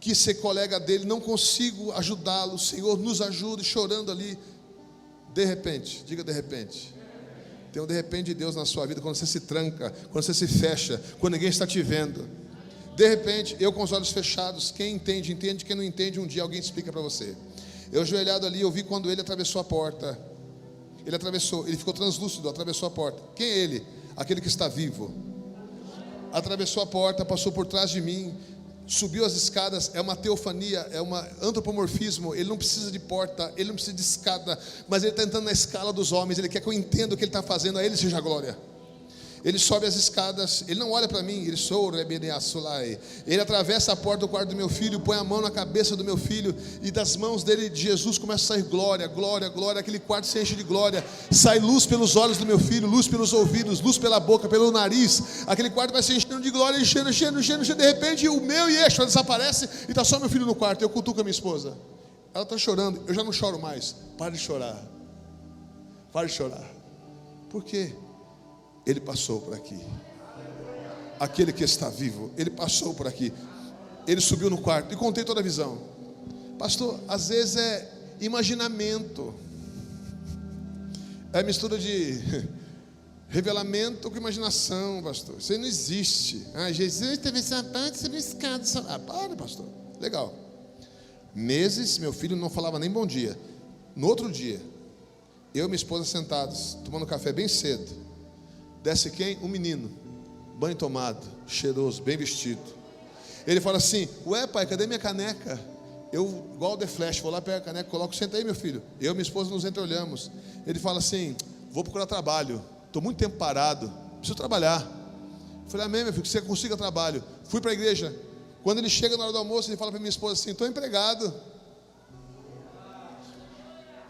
quis ser colega dele, não consigo ajudá-lo, Senhor, nos ajude, chorando ali. De repente, diga de repente. Tem um de repente de Deus na sua vida, quando você se tranca, quando você se fecha, quando ninguém está te vendo. De repente, eu com os olhos fechados, quem entende, entende, quem não entende, um dia alguém explica para você. Eu ajoelhado ali, eu vi quando ele atravessou a porta. Ele atravessou, ele ficou translúcido, atravessou a porta. Quem é ele? Aquele que está vivo. Atravessou a porta, passou por trás de mim, subiu as escadas, é uma teofania, é um antropomorfismo. Ele não precisa de porta, ele não precisa de escada, mas ele está entrando na escala dos homens. Ele quer que eu entenda o que ele está fazendo, a ele seja a glória. Ele sobe as escadas, ele não olha para mim, ele atravessa a porta do quarto do meu filho, põe a mão na cabeça do meu filho, e das mãos dele, de Jesus, começa a sair glória, glória, glória. Aquele quarto se enche de glória, sai luz pelos olhos do meu filho, luz pelos ouvidos, luz pela boca, pelo nariz. Aquele quarto vai se enchendo de glória, enchendo. De repente o meu Yeshua desaparece e está só meu filho no quarto. Eu cutuco a minha esposa, ela está chorando, eu já não choro mais. Para de chorar, para de chorar. Por quê? Ele passou por aqui. Aquele que está vivo, ele passou por aqui. Ele subiu no quarto e contei toda a visão. Pastor, às vezes é imaginamento, é mistura de revelamento com imaginação, pastor. Isso aí não existe. Jesus teve essa parte sobre escada. Para, pastor. Legal. Meses, meu filho não falava nem bom dia. No outro dia, eu e minha esposa sentados, tomando café bem cedo. Desce quem? Um menino, banho tomado, cheiroso, bem vestido. Ele fala assim, ué pai, cadê minha caneca? Eu, igual o The Flash, vou lá, pego a caneca, coloco, senta aí meu filho. Eu e minha esposa nos entreolhamos. Ele fala assim, vou procurar trabalho, estou muito tempo parado, preciso trabalhar. Eu falei, amém meu filho, que você consiga trabalho. Fui para a igreja. Quando ele chega na hora do almoço, ele fala para minha esposa assim, estou empregado.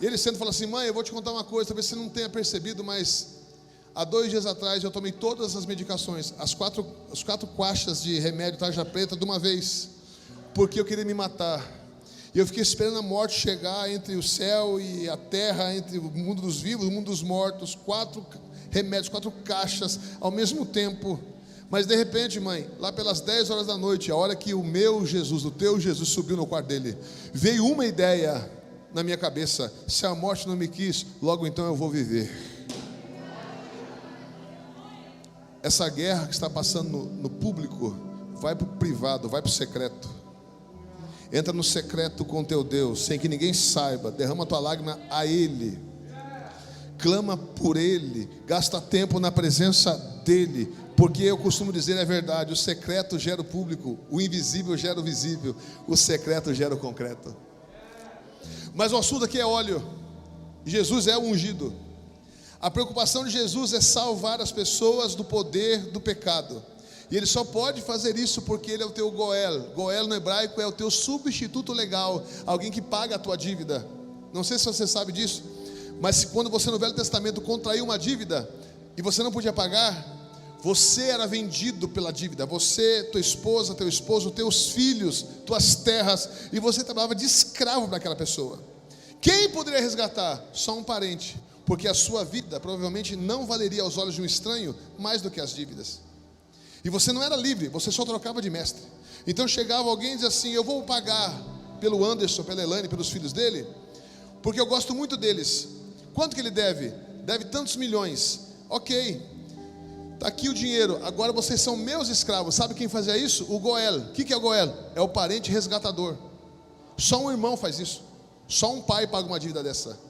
E ele senta e fala assim: mãe, eu vou te contar uma coisa, talvez você não tenha percebido, mas há 2 dias atrás eu tomei todas as medicações, as quatro caixas de remédio tarja preta de uma vez, porque eu queria me matar. E eu fiquei esperando a morte chegar entre o céu e a terra, entre o mundo dos vivos e o mundo dos mortos. 4 remédios, 4 caixas ao mesmo tempo. Mas de repente, mãe, lá pelas 10 horas da noite, a hora que o meu Jesus, o teu Jesus subiu no quarto dele, veio uma ideia na minha cabeça: se a morte não me quis, logo então eu vou viver. Essa guerra que está passando no público, vai para o privado, vai para o secreto. Entra no secreto com teu Deus, sem que ninguém saiba. Derrama tua lágrima a Ele, clama por Ele, gasta tempo na presença dEle, porque eu costumo dizer, é verdade, o secreto gera o público, o invisível gera o visível, o secreto gera o concreto. Mas o assunto aqui é óleo. Jesus é o ungido. A preocupação de Jesus é salvar as pessoas do poder do pecado. E Ele só pode fazer isso porque Ele é o teu Goel. Goel no hebraico é o teu substituto legal, alguém que paga a tua dívida. Não sei se você sabe disso, mas quando você no Velho Testamento contraiu uma dívida e você não podia pagar, você era vendido pela dívida. Você, tua esposa, teu esposo, teus filhos, tuas terras, e você trabalhava de escravo para aquela pessoa. Quem poderia resgatar? Só um parente, porque a sua vida provavelmente não valeria aos olhos de um estranho mais do que as dívidas. E você não era livre, você só trocava de mestre. Então chegava alguém e dizia assim: eu vou pagar pelo Anderson, pela Elaine, pelos filhos dele, porque eu gosto muito deles. Quanto que ele deve? Deve tantos milhões. Ok, está aqui o dinheiro, agora vocês são meus escravos. Sabe quem fazia isso? O Goel. O que é o Goel? É o parente resgatador. Só um irmão faz isso. Só um pai paga uma dívida dessa.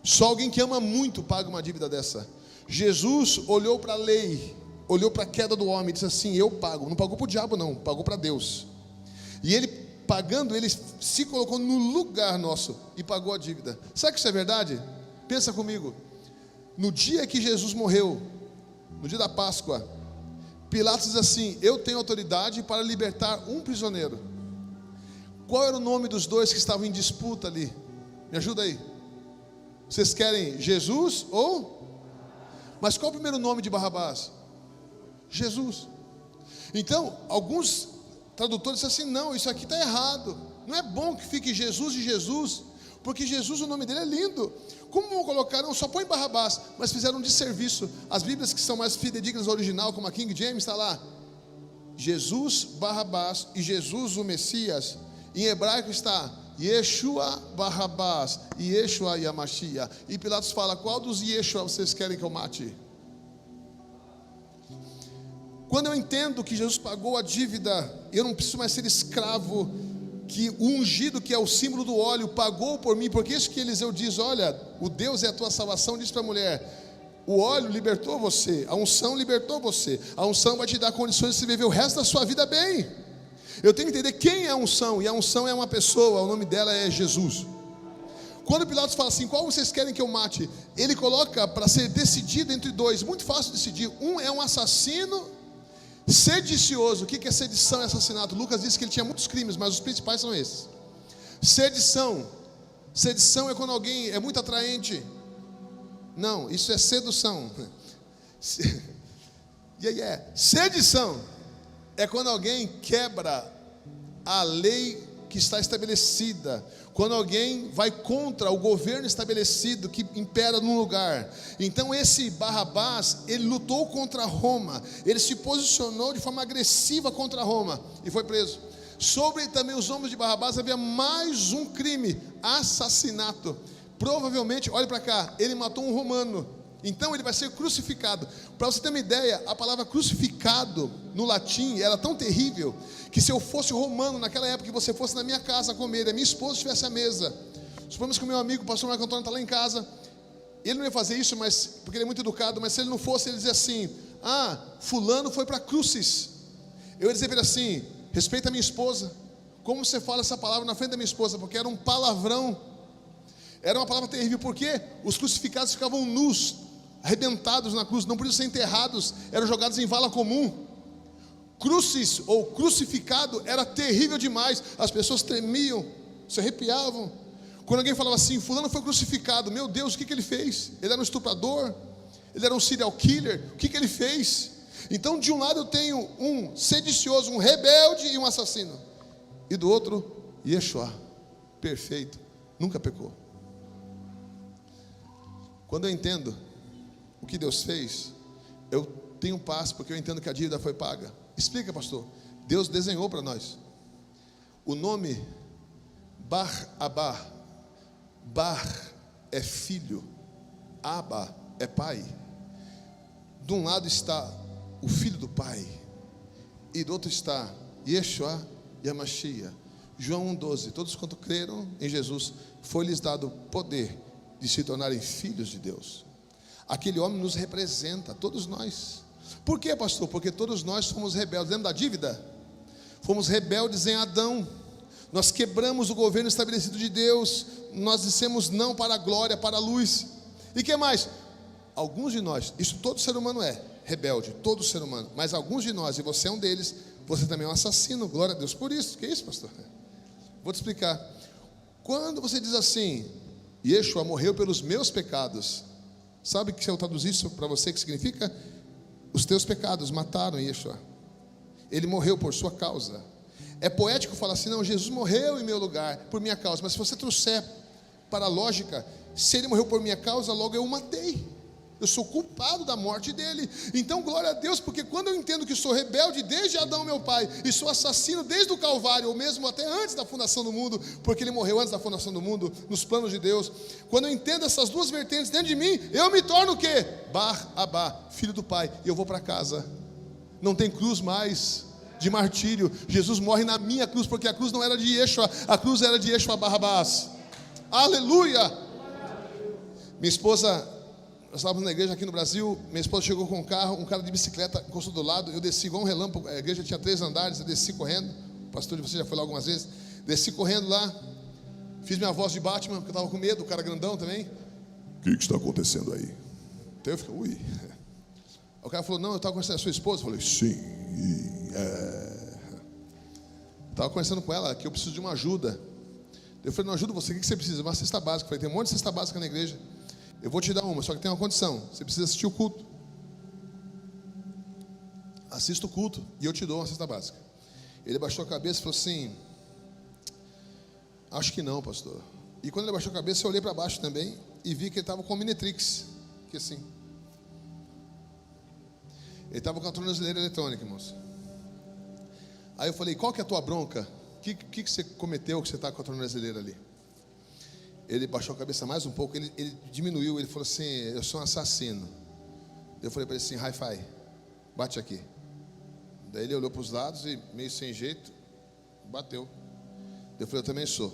Só alguém que ama muito paga uma dívida dessa. Jesus olhou para a lei, olhou para a queda do homem e disse assim: eu pago. Não pagou para o diabo não, pagou para Deus. E ele pagando, ele se colocou no lugar nosso e pagou a dívida. Sabe que isso é verdade? Pensa comigo. No dia que Jesus morreu, no dia da Páscoa, Pilatos diz assim: eu tenho autoridade para libertar um prisioneiro. Qual era o nome dos 2 que estavam em disputa ali? Me ajuda aí. Vocês querem Jesus ou? Mas qual o primeiro nome de Barrabás? Jesus. Então, alguns tradutores dizem assim: não, isso aqui está errado. Não é bom que fique Jesus e Jesus, porque Jesus, o nome dele é lindo. Como vão colocar? Não, só põe Barrabás. Mas fizeram um desserviço. As Bíblias que são mais fidedignas ao original, como a King James, está lá Jesus Barrabás e Jesus o Messias. Em hebraico está Yeshua Barrabás e Yeshua Yamashia. E Pilatos fala: qual dos Yeshua vocês querem que eu mate? Quando eu entendo que Jesus pagou a dívida, eu não preciso mais ser escravo, que o ungido, que é o símbolo do óleo, pagou por mim. Porque isso que Eliseu diz: olha, o Deus é a tua salvação. Diz para a mulher: o óleo libertou você, a unção libertou você, a unção vai te dar condições de se viver o resto da sua vida bem. Eu tenho que entender quem é a unção, e a unção é uma pessoa, o nome dela é Jesus. Quando Pilatos fala assim: qual vocês querem que eu mate? Ele coloca para ser decidido entre 2, muito fácil decidir. Um é um assassino sedicioso. O que é sedição e assassinato? Lucas disse que ele tinha muitos crimes, mas os principais são esses. Sedição é quando alguém é muito atraente. Não, isso é sedução. Sedição é quando alguém quebra a lei que está estabelecida, quando alguém vai contra o governo estabelecido que impera num lugar. Então esse Barrabás, ele lutou contra Roma, ele se posicionou de forma agressiva contra Roma e foi preso. Sobre também os ombros de Barrabás havia mais um crime: assassinato. Provavelmente, olha para cá, ele matou um romano, então ele vai ser crucificado. Para você ter uma ideia, a palavra crucificado no latim era tão terrível que se eu fosse romano naquela época, que você fosse na minha casa comer, a minha esposa estivesse à mesa, suponhamos que o meu amigo, o pastor Marco Antônio, está lá em casa, ele não ia fazer isso, mas porque ele é muito educado, mas se ele não fosse, ele dizia assim: ah, fulano foi para a cruzes. Eu ia dizer para ele assim: respeita a minha esposa. Como você fala essa palavra na frente da minha esposa? Porque era um palavrão, era uma palavra terrível. Porque os crucificados ficavam nus, arrebentados na cruz, não podiam ser enterrados, eram jogados em vala comum. Cruzes ou crucificado era terrível demais. As pessoas tremiam, se arrepiavam. Quando alguém falava assim, fulano foi crucificado, meu Deus, o que ele fez? Ele era um estuprador? Ele era um serial killer? O que ele fez? Então de um lado eu tenho um sedicioso, um rebelde e um assassino, e do outro, Yeshua, perfeito, nunca pecou. Quando eu entendo o que Deus fez, eu tenho paz, porque eu entendo que a dívida foi paga. Explica, pastor. Deus desenhou para nós o nome Bar-Abá. Bar é filho, Abba é pai. De um lado está o filho do pai, e do outro está Yeshua e a Mashiach. João 1,12. Todos quanto creram em Jesus, foi-lhes dado poder de se tornarem filhos de Deus. Aquele homem nos representa, todos nós. Por quê, pastor? Porque todos nós fomos rebeldes. Lembra da dívida? Fomos rebeldes em Adão. Nós quebramos o governo estabelecido de Deus. Nós dissemos não para a glória, para a luz. E que mais? Alguns de nós, isso todo ser humano é rebelde, todo ser humano. Mas alguns de nós, e você é um deles, você também é um assassino. Glória a Deus por isso. Que isso, pastor? Vou te explicar. Quando você diz assim, Yeshua morreu pelos meus pecados, sabe que se eu traduzir isso para você, o que significa? Os teus pecados mataram Yeshua. Ele morreu por sua causa. É poético falar assim, não, Jesus morreu em meu lugar, por minha causa. Mas se você trouxer para a lógica, se ele morreu por minha causa, logo eu o matei. Eu sou culpado da morte dele. Então glória a Deus, porque quando eu entendo que sou rebelde desde Adão meu pai, e sou assassino desde o Calvário, ou mesmo até antes da fundação do mundo, porque ele morreu antes da fundação do mundo, nos planos de Deus. Quando eu entendo essas duas vertentes dentro de mim, eu me torno o quê? Bar-Abá, filho do pai, e eu vou para casa. Não tem cruz mais de martírio. Jesus morre na minha cruz, porque a cruz não era de Yeshua, a cruz era de Yeshua Barrabás. Aleluia! Minha esposa, nós estávamos na igreja aqui no Brasil, minha esposa chegou com um carro, um cara de bicicleta encostou do lado, eu desci igual um relâmpago, a igreja tinha 3 andares, eu desci correndo, o pastor de você já foi lá algumas vezes, desci correndo lá, fiz minha voz de Batman, porque eu estava com medo, o cara grandão também. O que está acontecendo aí? Então eu fiquei, ui. O cara falou, não, eu estava conversando com a sua esposa. Eu falei, sim, estava conversando com ela, que eu preciso de uma ajuda. Eu falei, não, ajuda você, o que você precisa? Uma cesta básica. Eu falei, tem um monte de cesta básica na igreja. Eu vou te dar uma, só que tem uma condição. Você precisa assistir o culto. Assista o culto e eu te dou uma cesta básica. Ele baixou a cabeça e falou assim, acho que não, pastor. E quando ele baixou a cabeça, eu olhei para baixo também e vi que ele estava com o Minitrix, que assim. Ele estava com a tornozeleira eletrônica, irmãos. Aí eu falei, qual que é a tua bronca? O que você cometeu que você está com a tornozeleira ali? Ele baixou a cabeça mais um pouco, ele diminuiu, ele falou assim, eu sou um assassino. Eu falei para ele assim, hi-fi, bate aqui. Daí ele olhou para os lados e meio sem jeito, bateu. Eu falei, eu também sou.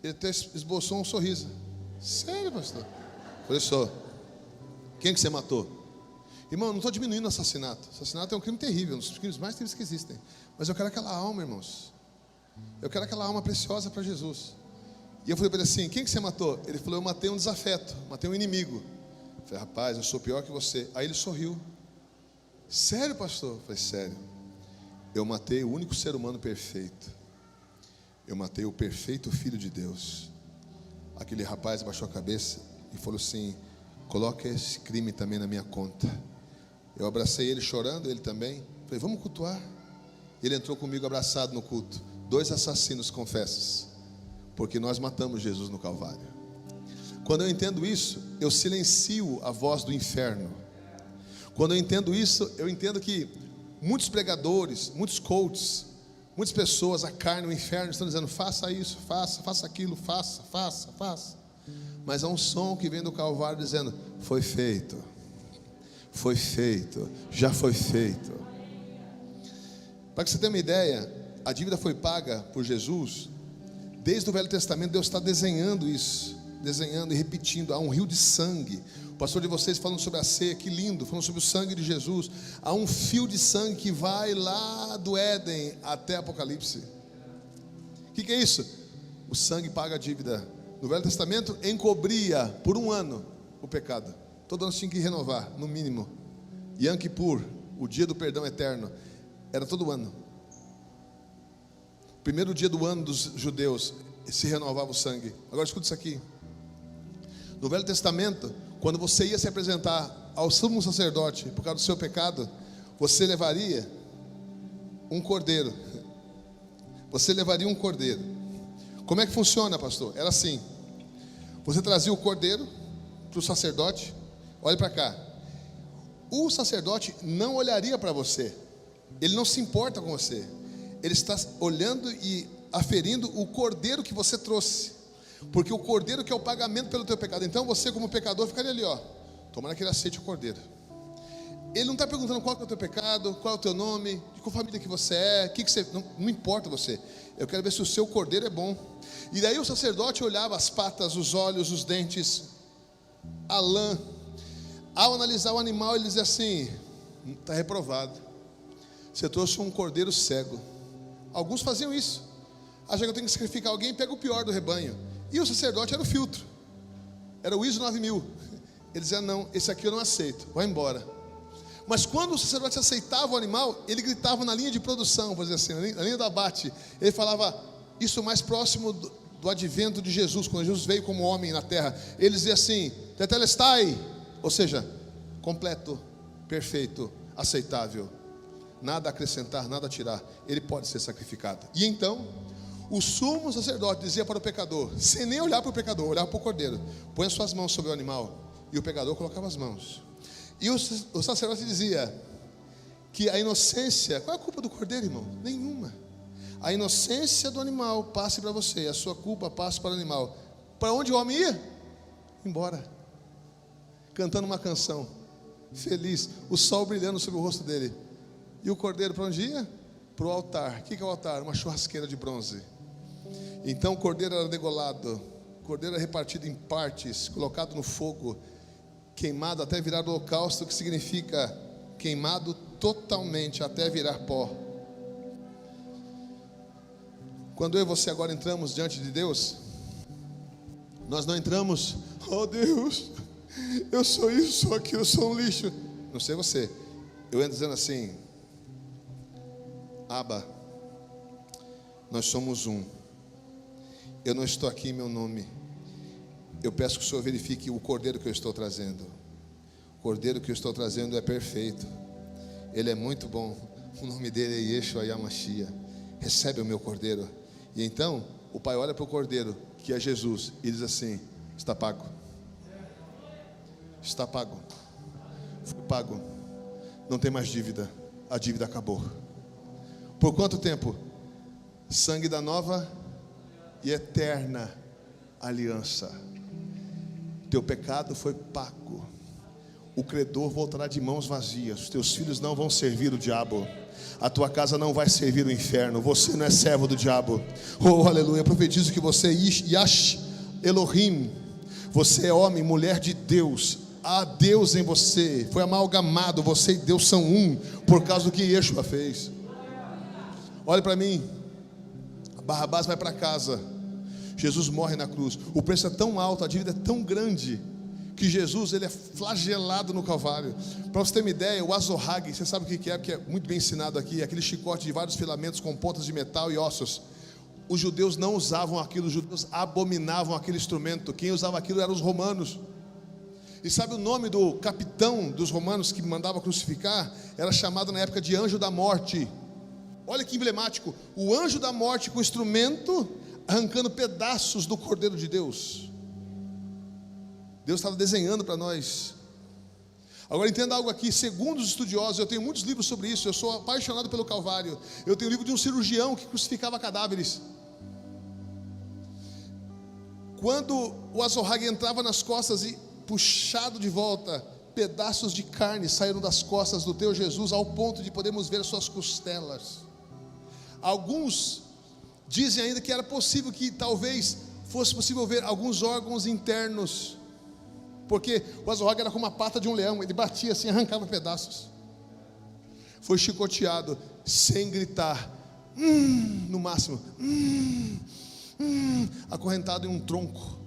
Ele até esboçou um sorriso. Sério, pastor? Eu falei, sou. Quem que você matou? Irmão, eu não estou diminuindo o assassinato. Assassinato é um crime terrível, um dos crimes mais terríveis que existem. Mas eu quero aquela alma, irmãos. Eu quero aquela alma preciosa para Jesus. E eu falei para ele assim, quem que você matou? Ele falou, eu matei um desafeto, matei um inimigo. Eu falei, rapaz, eu sou pior que você. Aí ele sorriu. Sério, pastor? Eu falei, sério. Eu matei o único ser humano perfeito. Eu matei o perfeito Filho de Deus. Aquele rapaz baixou a cabeça e falou assim, coloca esse crime também na minha conta. Eu abracei ele chorando, ele também. Falei, vamos cultuar. Ele entrou comigo abraçado no culto. 2 assassinos confessos, porque nós matamos Jesus no Calvário. Quando eu entendo isso, eu silencio a voz do inferno. Quando eu entendo isso, eu entendo que muitos pregadores, muitos coaches, muitas pessoas, a carne, o inferno, estão dizendo, faça isso, faça aquilo, faça. Mas há um som que vem do Calvário dizendo, foi feito, já foi feito. Para que você tenha uma ideia, a dívida foi paga por Jesus. Desde o Velho Testamento, Deus está desenhando isso, desenhando e repetindo. Há um rio de sangue. O pastor de vocês falando sobre a ceia, que lindo, falando sobre o sangue de Jesus. Há um fio de sangue que vai lá do Éden até Apocalipse. O que é isso? O sangue paga a dívida. No Velho Testamento, encobria por 1 ano o pecado. Todo ano tinha que renovar, no mínimo. Yom Kippur, o dia do perdão eterno, era todo ano. Primeiro dia do ano dos judeus, se renovava o sangue. Agora escuta isso aqui. No Velho Testamento, quando você ia se apresentar ao sumo sacerdote por causa do seu pecado, você levaria um cordeiro. Você levaria um cordeiro. Como é que funciona, pastor? Era assim: você trazia o cordeiro para o sacerdote. Olhe para cá. O sacerdote não olharia para você. Ele não se importa com você. Ele está olhando e aferindo o cordeiro que você trouxe, porque o cordeiro que é o pagamento pelo teu pecado. Então você, como pecador, ficaria ali, ó, tomara que ele aceite o cordeiro. Ele não está perguntando qual é o teu pecado, qual é o teu nome, de qual família que você é, que você, não importa você. Eu quero ver se o seu cordeiro é bom. E daí o sacerdote olhava as patas, os olhos, os dentes, a lã. Ao analisar o animal, ele dizia assim: está reprovado. Você trouxe um cordeiro cego. Alguns faziam isso. Já que eu tenho que sacrificar alguém, pega o pior do rebanho. E o sacerdote era o filtro, era o ISO 9000. Ele dizia: não, esse aqui eu não aceito, vai embora. Mas quando o sacerdote aceitava o animal, ele gritava na linha de produção, vou dizer assim, na linha do abate. Ele falava isso mais próximo do advento de Jesus, quando Jesus veio como homem na terra. Ele dizia assim: tetelestai, ou seja, completo, perfeito, aceitável, nada a acrescentar, nada a tirar, ele pode ser sacrificado. E então o sumo sacerdote dizia para o pecador, sem nem olhar para o pecador, olhava para o cordeiro: põe as suas mãos sobre o animal. E o pecador colocava as mãos. E o sacerdote dizia que a inocência, qual é a culpa do cordeiro, irmão? Nenhuma. A inocência do animal passe para você, a sua culpa passe para o animal. Para onde o homem ia? Embora, cantando uma canção, feliz, o sol brilhando sobre o rosto dele. E o cordeiro para onde ia? Para o altar. O que é o altar? Uma churrasqueira de bronze. Então o cordeiro era degolado, o cordeiro era repartido em partes, colocado no fogo, queimado até virar holocausto, que significa queimado totalmente até virar pó. Quando eu e você agora entramos diante de Deus, nós não entramos: oh Deus, eu sou isso, sou aquilo, eu sou um lixo. Não sei você, eu entro dizendo assim: Abba, nós somos um. Eu não estou aqui em meu nome. Eu peço que o Senhor verifique o cordeiro que eu estou trazendo. O cordeiro que eu estou trazendo é perfeito. Ele é muito bom. O nome dele é Yeshua Yamashia. Recebe o meu cordeiro. E então o pai olha para o cordeiro, que é Jesus, e diz assim: está pago. Está pago. Foi pago. Não tem mais dívida. A dívida acabou. Por quanto tempo? Sangue da nova e eterna aliança. Teu pecado foi pago. O credor voltará de mãos vazias. Os teus filhos não vão servir o diabo. A tua casa não vai servir o inferno. Você não é servo do diabo. Oh, aleluia. Eu profetizo que você, Yash Elohim, você é homem, mulher de Deus. Há Deus em você. Foi amalgamado. Você e Deus são um, por causa do que Yeshua fez. Olha para mim. Barrabás vai para casa. Jesus morre na cruz. O preço é tão alto, a dívida é tão grande, que Jesus, ele é flagelado no Calvário. Para você ter uma ideia, o azorrague, você sabe o que é, porque é muito bem ensinado aqui, aquele chicote de vários filamentos com pontas de metal e ossos. Os judeus não usavam aquilo, os judeus abominavam aquele instrumento. Quem usava aquilo eram os romanos. E sabe o nome do capitão dos romanos que mandava crucificar? Era chamado na época de anjo da morte. Olha que emblemático, o anjo da morte com o instrumento arrancando pedaços do Cordeiro de Deus. Deus estava desenhando para nós. Agora entenda algo aqui, segundo os estudiosos, eu tenho muitos livros sobre isso, eu sou apaixonado pelo Calvário. Eu tenho o livro de um cirurgião que crucificava cadáveres. Quando o azorrague entrava nas costas e puxado de volta, pedaços de carne saíram das costas do teu Jesus, ao ponto de podermos ver as suas costelas. Alguns dizem ainda que era possível, que talvez fosse possível ver alguns órgãos internos, porque o azorrague era como a pata de um leão, ele batia assim, arrancava pedaços. Foi chicoteado sem gritar, no máximo, acorrentado em um tronco.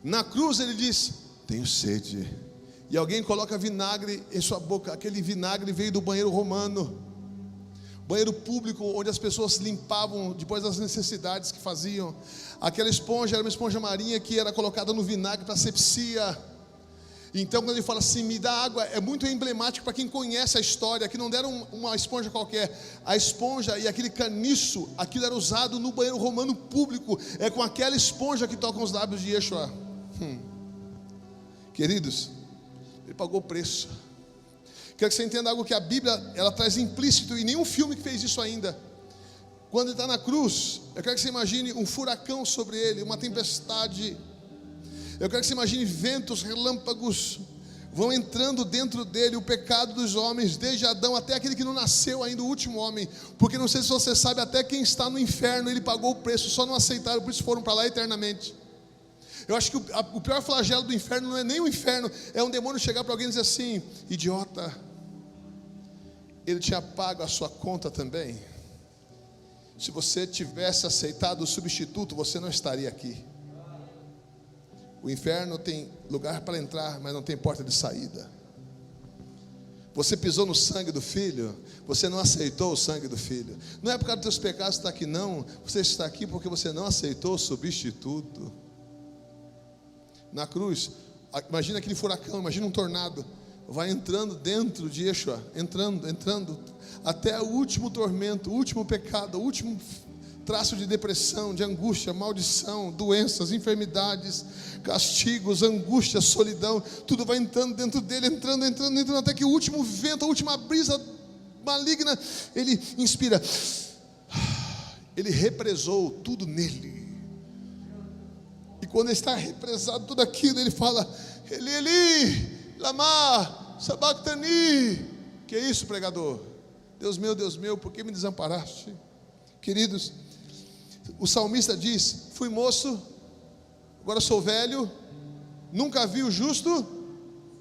Na cruz ele diz: tenho sede. E alguém coloca vinagre em sua boca. Aquele vinagre veio do banheiro romano. banheiro público onde as pessoas limpavam depois das necessidades que faziam. Aquela esponja era uma esponja marinha que era colocada no vinagre para asepsia. Então, quando ele fala assim, me dá água, é muito emblemático para quem conhece a história, que não deram uma esponja qualquer. A esponja e aquele caniço, aquilo era usado no banheiro romano público. É com aquela esponja que tocam os lábios de Yeshua. Queridos, ele pagou o preço. Quero que você entenda algo que a Bíblia, ela traz implícito, e nenhum filme que fez isso ainda. Quando ele está na cruz, eu quero que você imagine um furacão sobre ele, uma tempestade. Eu quero que você imagine ventos, relâmpagos, vão entrando dentro dele, o pecado dos homens, desde Adão até aquele que não nasceu ainda, o último homem. Porque não sei se você sabe, até quem está no inferno, ele pagou o preço, só não aceitaram, por isso foram para lá eternamente. Eu acho que o pior flagelo do inferno não é nem o inferno, é um demônio chegar para alguém e dizer assim, idiota, ele tinha pago a sua conta também. Se você tivesse aceitado o substituto, você não estaria aqui. O inferno tem lugar para entrar, mas não tem porta de saída. Você pisou no sangue do Filho, você não aceitou o sangue do Filho. Não é por causa dos teus pecados que está aqui, não. Você está aqui porque você não aceitou o substituto. Na cruz, imagina aquele furacão, imagina um tornado. Vai entrando dentro de Yeshua, entrando, até o último tormento, o último pecado, o último traço de depressão, de angústia, maldição, doenças, enfermidades, castigos, angústia, solidão, tudo vai entrando dentro dele, entrando, até que o último vento, a última brisa maligna, ele inspira, ele represou tudo nele, e quando ele está represado tudo aquilo, ele fala, Eli, Eli, lama sabachthani. Que é isso, pregador? Deus meu, por que me desamparaste? Queridos, o salmista diz, fui moço, agora sou velho, nunca vi o justo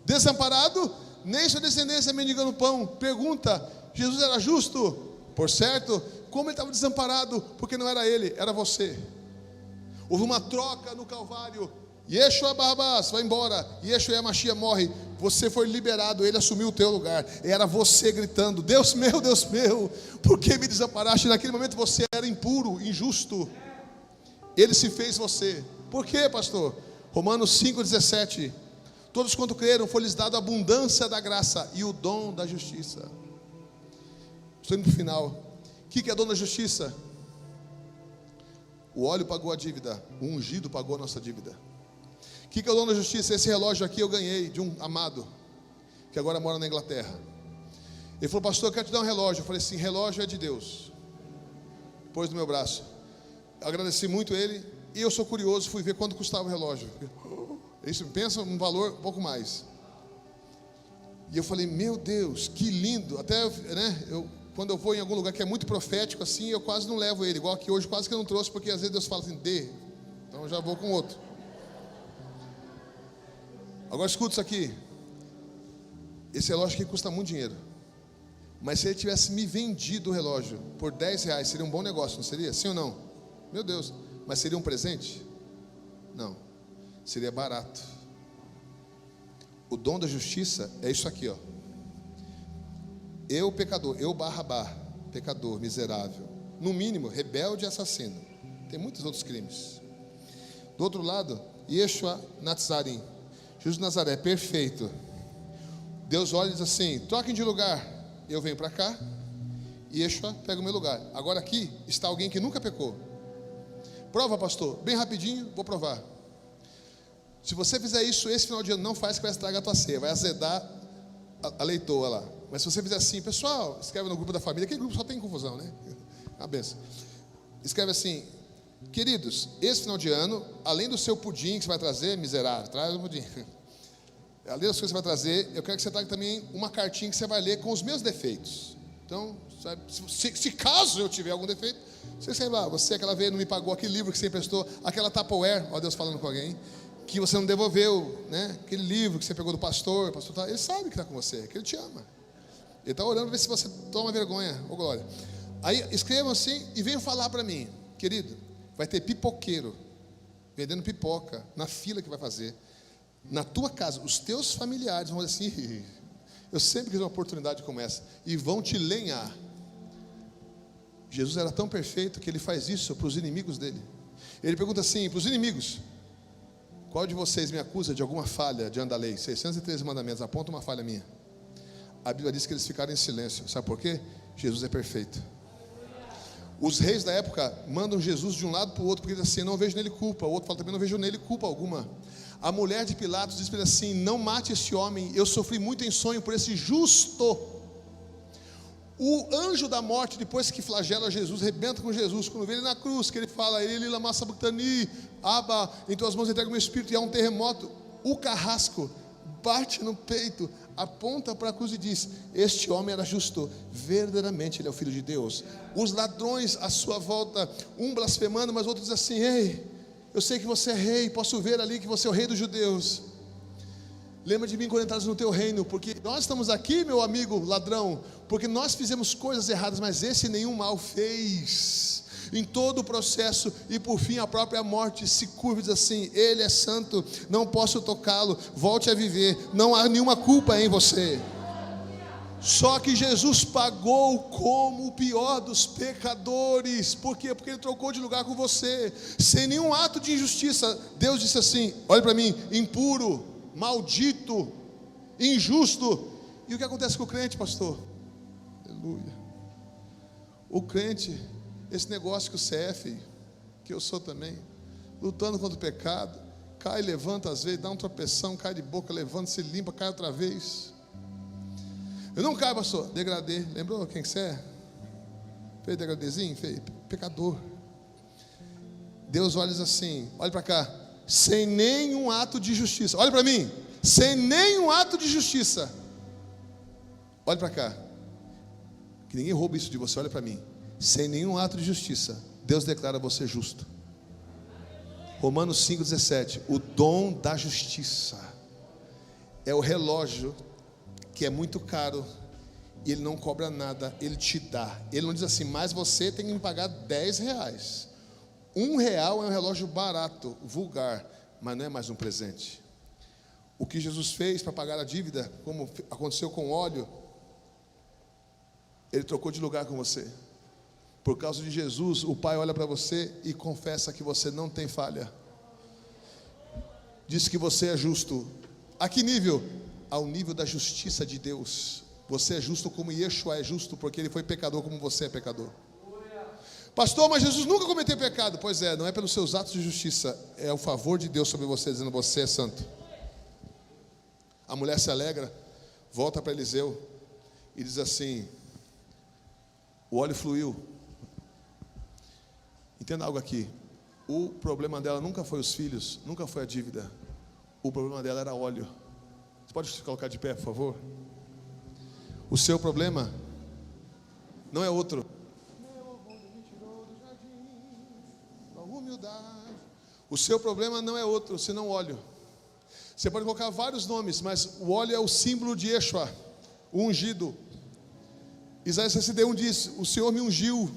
desamparado, nem sua descendência mendigando pão. Pergunta, Jesus era justo? Por certo, como ele estava desamparado? Porque não era ele, era você. Houve uma troca no Calvário. Yeshua Barrabás, vai embora. Yeshua Mashiach morre. Você foi liberado, ele assumiu o teu lugar. Era você gritando, Deus meu, por que me desamparaste? Naquele momento você era impuro, injusto. Ele se fez você. Por quê, pastor? Romanos 5,17. Todos quanto creram, foi-lhes dado a abundância da graça e o dom da justiça. Estou indo para o final. O que é dom da justiça? O óleo pagou a dívida, o ungido pagou a nossa dívida. O que é o dom da justiça? Esse relógio aqui eu ganhei de um amado, que agora mora na Inglaterra. Ele falou, pastor, eu quero te dar um relógio. Eu falei assim, relógio é de Deus. Pôs no meu braço. Eu agradeci muito ele, e eu sou curioso, fui ver quanto custava o relógio. Isso, pensa um valor um pouco mais. E eu falei, meu Deus, que lindo. Até, quando eu vou em algum lugar que é muito profético assim, eu quase não levo ele, igual aqui hoje, quase que eu não trouxe, porque às vezes Deus fala assim, então eu já vou com outro. Agora escuta isso aqui. Esse relógio aqui custa muito dinheiro, mas se ele tivesse me vendido o relógio por R$10, seria um bom negócio, não seria? Sim ou não? Meu Deus, mas seria um presente? Não, seria barato. O dom da justiça é isso aqui, ó. Eu pecador, eu Barrabá, pecador, miserável, no mínimo, rebelde e assassino. Tem muitos outros crimes. Do outro lado, Yeshua Natzarim, Jesus de Nazaré, perfeito. Deus olha e diz assim, troquem de lugar. Eu venho para cá, e Yeshua pega o meu lugar. Agora aqui está alguém que nunca pecou. Prova, pastor, bem rapidinho, vou provar. Se você fizer isso esse final de ano, não faz, que vai estragar a tua ceia, vai azedar a leitoa lá. Mas se você fizer assim, pessoal, escreve no grupo da família, aquele grupo só tem confusão, né? A benção. Escreve assim, queridos, esse final de ano, além do seu pudim que você vai trazer, miserável, traz um pudim. Além das coisas que você vai trazer, eu quero que você traga também uma cartinha que você vai ler com os meus defeitos. Então, sabe, se caso eu tiver algum defeito, você sei lá, você aquela vez não me pagou aquele livro que você emprestou, aquela Tupperware, ó Deus falando com alguém, que você não devolveu, né? Aquele livro que você pegou do pastor tá, ele sabe que está com você, que ele te ama. Ele está orando para ver se você toma vergonha, ô glória. Aí escrevam assim e venham falar para mim, querido, vai ter pipoqueiro vendendo pipoca na fila que vai fazer na tua casa. Os teus familiares vão dizer assim, eu sempre quis uma oportunidade como essa, e vão te lenhar. Jesus era tão perfeito que ele faz isso para os inimigos dele. Ele pergunta assim para os inimigos: qual de vocês me acusa de alguma falha diante da lei? 613 mandamentos, aponta uma falha minha. A Bíblia diz que eles ficaram em silêncio. Sabe por quê? Jesus é perfeito. Os reis da época mandam Jesus de um lado para o outro, porque diz assim: não vejo nele culpa. O outro fala também: não vejo nele culpa alguma. A mulher de Pilatos diz para ele assim: não mate esse homem, eu sofri muito em sonho por esse justo. O anjo da morte, depois que flagela Jesus, rebenta com Jesus, quando vê ele na cruz, que ele fala: ele lama sabachthani, Abba, em tuas mãos entrego o meu espírito, e há um terremoto. O carrasco bate no peito, aponta para a cruz e diz: este homem era justo, verdadeiramente ele é o Filho de Deus. Os ladrões à sua volta, um blasfemando, mas outro diz assim: ei, eu sei que você é rei, posso ver ali que você é o rei dos judeus. Lembra de mim quando entrares no teu reino, porque nós estamos aqui, meu amigo ladrão, porque nós fizemos coisas erradas, mas esse nenhum mal fez. Em todo o processo, e por fim a própria morte se curva e diz assim: ele é santo, não posso tocá-lo, volte a viver, não há nenhuma culpa em você. Só que Jesus pagou como o pior dos pecadores. Por quê? Porque ele trocou de lugar com você, sem nenhum ato de injustiça. Deus disse assim: olha para mim, impuro, maldito, injusto. E o que acontece com o crente, pastor? Aleluia. O crente, esse negócio que você é, filho, que eu sou também, lutando contra o pecado, cai, levanta às vezes, dá um tropeção, cai de boca, levanta, se limpa, cai outra vez. Eu não caio, pastor, degradê. Lembrou quem que você é? Fez degradêzinho? Fez pecador. Deus olha assim, olha para cá, sem nenhum ato de justiça. Olha para mim, sem nenhum ato de justiça. Olha para cá, que ninguém rouba isso de você. Olha para mim, sem nenhum ato de justiça, Deus declara você justo. Romanos 5,17. O dom da justiça é o relógio que é muito caro e ele não cobra nada, ele te dá. Ele não diz assim: mas você tem que me pagar 10 reais. R$1 é um relógio barato, vulgar, mas não é mais um presente. O que Jesus fez para pagar a dívida, como aconteceu com óleo, ele trocou de lugar com você. Por causa de Jesus, o Pai olha para você e confessa que você não tem falha. Diz que você é justo. A que nível? Ao nível da justiça de Deus. Você é justo como Yeshua é justo, porque ele foi pecador como você é pecador. Pastor, mas Jesus nunca cometeu pecado. Pois é, não é pelos seus atos de justiça, é o favor de Deus sobre você, dizendo: você é santo. A mulher se alegra, volta para Eliseu e diz assim: o óleo fluiu. Entenda algo aqui: o problema dela nunca foi os filhos, nunca foi a dívida. O problema dela era óleo. Você pode se colocar de pé, por favor? O seu problema não é outro. O seu problema não é outro senão óleo. Você pode colocar vários nomes, mas o óleo é o símbolo de Yeshua, o ungido. Isaías 61 diz: o Senhor me ungiu.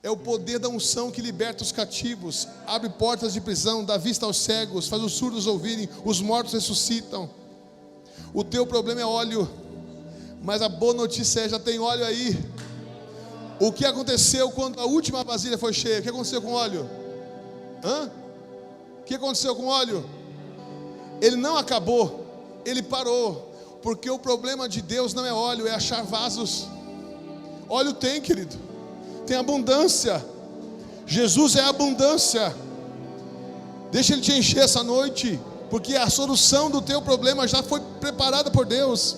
É o poder da unção que liberta os cativos, abre portas de prisão, dá vista aos cegos, faz os surdos ouvirem, os mortos ressuscitam. O teu problema é óleo, mas a boa notícia é: já tem óleo aí. O que aconteceu quando a última vasilha foi cheia? O que aconteceu com o óleo? O que aconteceu com o óleo? Ele não acabou, ele parou. Porque o problema de Deus não é óleo, é achar vasos. Óleo tem, querido, tem abundância. Jesus é abundância. Deixa ele te encher essa noite, porque a solução do teu problema já foi preparada por Deus.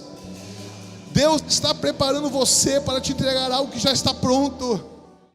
Deus está preparando você para te entregar algo que já está pronto.